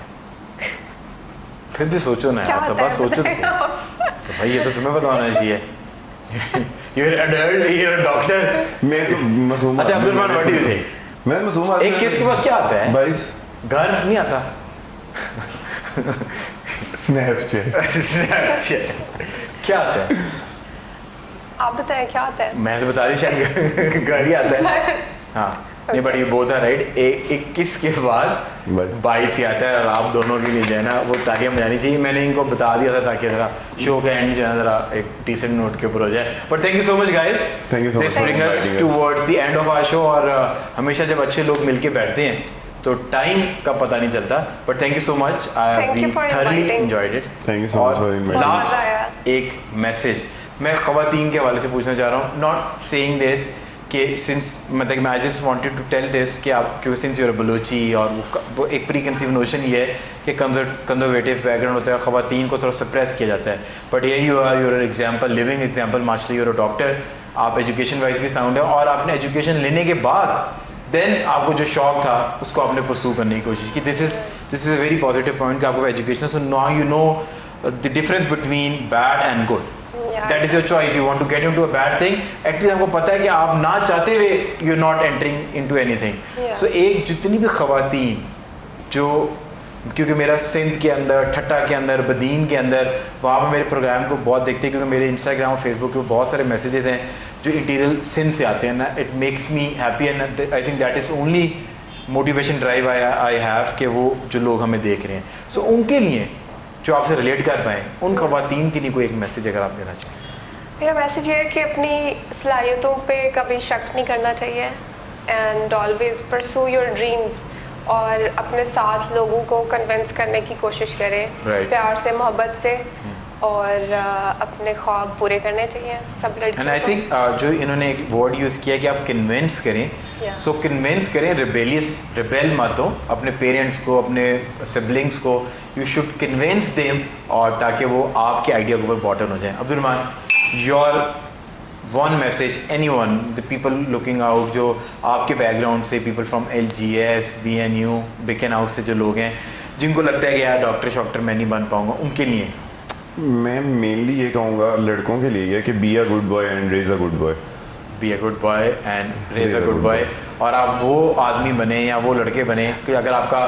फिर भी सोचो ना क्या यार, आता सब बात है? सोचो तो बताओ। सही। भाई ये तो तुम्हें पता होना चाहिए। You're an adult, you're a doctor. मैं तो मासूम। अच्छा Abdul Rahman, what do you think? मैं मासूम। एक किस के बाद क्या आता है? 22 घर नहीं आता। स्नैपचैट। क्या आता है? आप बताएं क्या आता है? मैं तो बता दी शायद घर ही आता है। हाँ नहीं, बट ये बोथ आर राइट। 21 के बाद 22 ही आता है। आप दोनों के लिए जो है ना वो तालियां बजानी चाहिए। मैंने इनको बता दिया था ताकि जरा शो का एंड जो है जरा एक डिसेंट नोट के ऊपर हो जाए। But thank you so much guys, Thank you so this much for bring us inviting us. Towards the end of our show. और हमेशा जब अच्छे लोग मिलके बैठते हैं तो टाइम का पता नहीं चलता। But thank you so much, Thank you for thoroughly inviting. Enjoyed it. Thank you so much for inviting. बहुत मजा आया। लास्ट एक मैसेज मैं ख़वातीन के हवाले से पूछना चाह रहा हूँ। नॉट सेइंग दिस कि सिंस मतलब मैं I just wanted to tell this कि आप क्योंकि सिंस यूर बलूची और वो एक प्री कंसीव नोशन ये है कि कंजर्वेटिव बैकग्राउंड होता है, ख़वातीन को थोड़ा सप्रेस किया जाता है। बट ये you are your example, living example. माशाल्लाह यूर अ डॉक्टर, आप एजुकेशन वाइज भी साउंड है और आपने एजुकेशन लेने के बाद देन आपको जो शौक था उसको आपने परसू करने की कोशिश की। This is a very positive point कि आपको education, so now you know the difference between bad and good. That is your choice. You want to get into a bad thing, at least आपको पता है कि आप ना चाहते हुए you are not entering into anything. So एक जितनी भी ख़वातीन जो, क्योंकि मेरा सिंध के अंदर, ठट्टा के अंदर, बदीन के अंदर, वहाँ पर मेरे प्रोग्राम को बहुत देखते हैं क्योंकि मेरे इंस्टाग्राम और फेसबुक पे बहुत सारे मैसेजेस हैं जो इंटीरियर सिंध से आते हैं ना। It makes me happy and I think that is only motivation drive I have कि वो जो लोग हमें देख रहे हैं, सो उनके लिए जो आपसे रिलेट कर पाएँ, उन ख़वातीन के लिए कोई एक मैसेज अगर आप देना चाहें। मेरा मैसेज ये है कि अपनी सलाहियतों पे कभी शक नहीं करना चाहिए and always pursue your dreams, और अपने साथ लोगों को कन्विंस करने की कोशिश करें Right. प्यार से, मोहब्बत से, और अपने ख्वाब पूरे करने चाहिए सब लड़कियों एंड आई को। थिंक जो इन्होंने एक वर्ड यूज़ किया कि आप कन्विंस करें, Yeah. सो कन्विंस करें, रिबेल मत हो अपने पेरेंट्स को, अपने सिबलिंग्स को। यू शुड कन्विंस देम, और ताकि वो आपके आइडिया के ऊपर बॉटन हो जाए। Abdul Rahman, your one message, anyone, the people looking out जो आपके बैकग्राउंड से, people from LGS, BNU, Beaconhouse से जो लोग हैं जिनको लगता है कि यार डॉक्टर शॉक्टर मैं नहीं बन पाऊंगा, उनके लिए मैं मेनली ये कहूँगा लड़कों के लिए कि be a good boy and raise a good boy. Be a good boy and raise a good boy. और आप वो आदमी बने या वो लड़के बने कि अगर आपका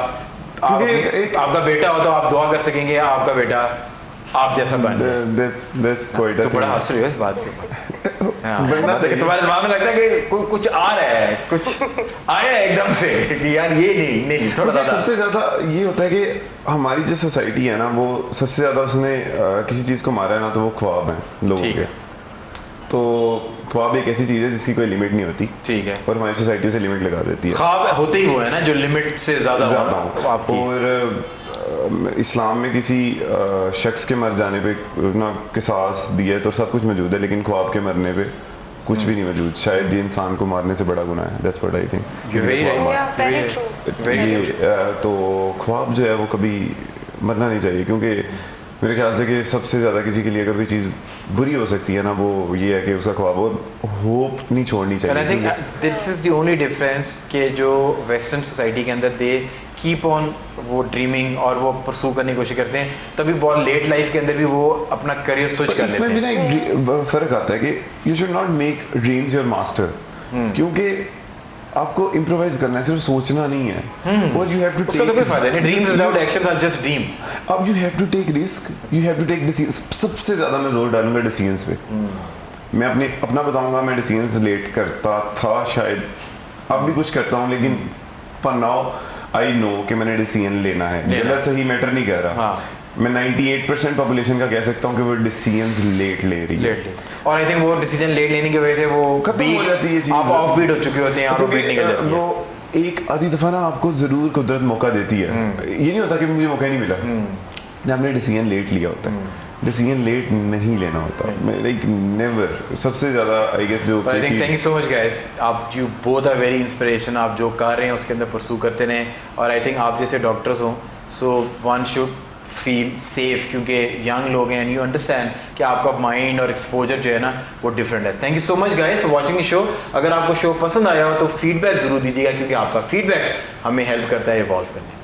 बेटा हो तो आप दुआ कर सकेंगे आपका बेटा आप जैसा बन जाए। तो बड़ा हंस रहे हो इस बात के ऊपर। हाँ, मतलब कि तुम्हारे दिमाग में लगता है कि कुछ आ रहा है, कुछ आया है एकदम से कि यार ये नहीं थोड़ा ज़्यादा। सबसे ज़्यादा ये होता है कि हमारी जो सोसाइटी है ना, वो सबसे ज़्यादा उसने किसी चीज़ को मारा है ना, तो वो ख्वाब हैं लोगों ठीक के। है। तो ख्वाब एक ऐसी चीज़ है जिसकी कोई लिमिट नहीं होती, ठीक है। और हमारी सोसाइटी उसे लिमिट लगा देती है। ख्वाब होते ही वो है ना जो लिमिट से ज़्यादा हो आपकी। और इस्लाम में किसी शख्स के मर जाने पे ना किसास दिया है तो सब कुछ मौजूद है, लेकिन ख्वाब के मरने पे कुछ भी नहीं मौजूद। शायद ये इंसान को मारने से बड़ा गुनाह है। That's what I think. very true. तो ख्वाब जो है वो कभी मरना नहीं चाहिए, क्योंकि मेरे ख्याल से कि सबसे ज़्यादा किसी के लिए अगर कोई चीज़ बुरी हो सकती है ना, वो ये है कि उसका ख्वाब हो, होप नहीं छोड़नी And I think चाहिए। this is the only difference कि जो वेस्टर्न सोसाइटी के अंदर दे कीप ऑन वो ड्रीमिंग और वो परसू करने की कोशिश करते हैं, तभी बहुत लेट लाइफ के अंदर भी वो अपना करियर स्विच कर लेते इसमें भी हैं। ना एक फ़र्क आता है कि you should not make dreams your master, क्योंकि आपको इम्प्रोवाइज करना है, सिर्फ सोचना नहीं है। और यू हैव टू उसका तो कोई फायदा नहीं। Dreams without action are just dreams. अब you have to take risk, you have to take decisions. सबसे ज़्यादा मैं जोर डालूंगा डिसीजंस पे। मैं अपना बताऊंगा, मैं डिसीजंस लेट करता था शायद, अब भी कुछ करता हूँ, लेकिन फॉर नाउ आई नो कि मैंने डिसीजन लेना है। गलत सही मैटर नहीं कर रहा। हाँ। मैं 98% पॉपुलेशन का कह सकता हूँ कि वो डिसीजंस लेट ले रही है। लेट और आई थिंक वो डिसीजन लेट लेने की वजह से वो खत्म हो जाती है चीज़। आप ऑफ बीट हो चुके होते हैं और वो बीट निकल जाती है। वो एक आधी दफ़ा ना आपको ज़रूर कुदरत मौका देती है। ये नहीं होता कि मुझे मौका ही नहीं मिला, जब आपने डिसीजन लेट लिया होता है। डिसीजन लेट नहीं लेना होता, लाइक नेवर। सबसे ज़्यादा आई गेस जो I think thank you so much guys, आप you both are very inspiration. आप जो कर रहे हैं उसके अंदर परसू करते रहें, और आई थिंक आप जैसे डॉक्टर्स हों so one should feel safe, क्योंकि यंग लोग हैं एंड यू अंडरस्टैंड कि आपका माइंड और एक्सपोजर जो है ना वो डिफरेंट है। Thank you so much guys for watching the show. अगर आपको शो पसंद आया हो तो फीडबैक ज़रूर दीजिएगा, क्योंकि आपका फीडबैक हमें हेल्प करता है इवॉल्व करने में।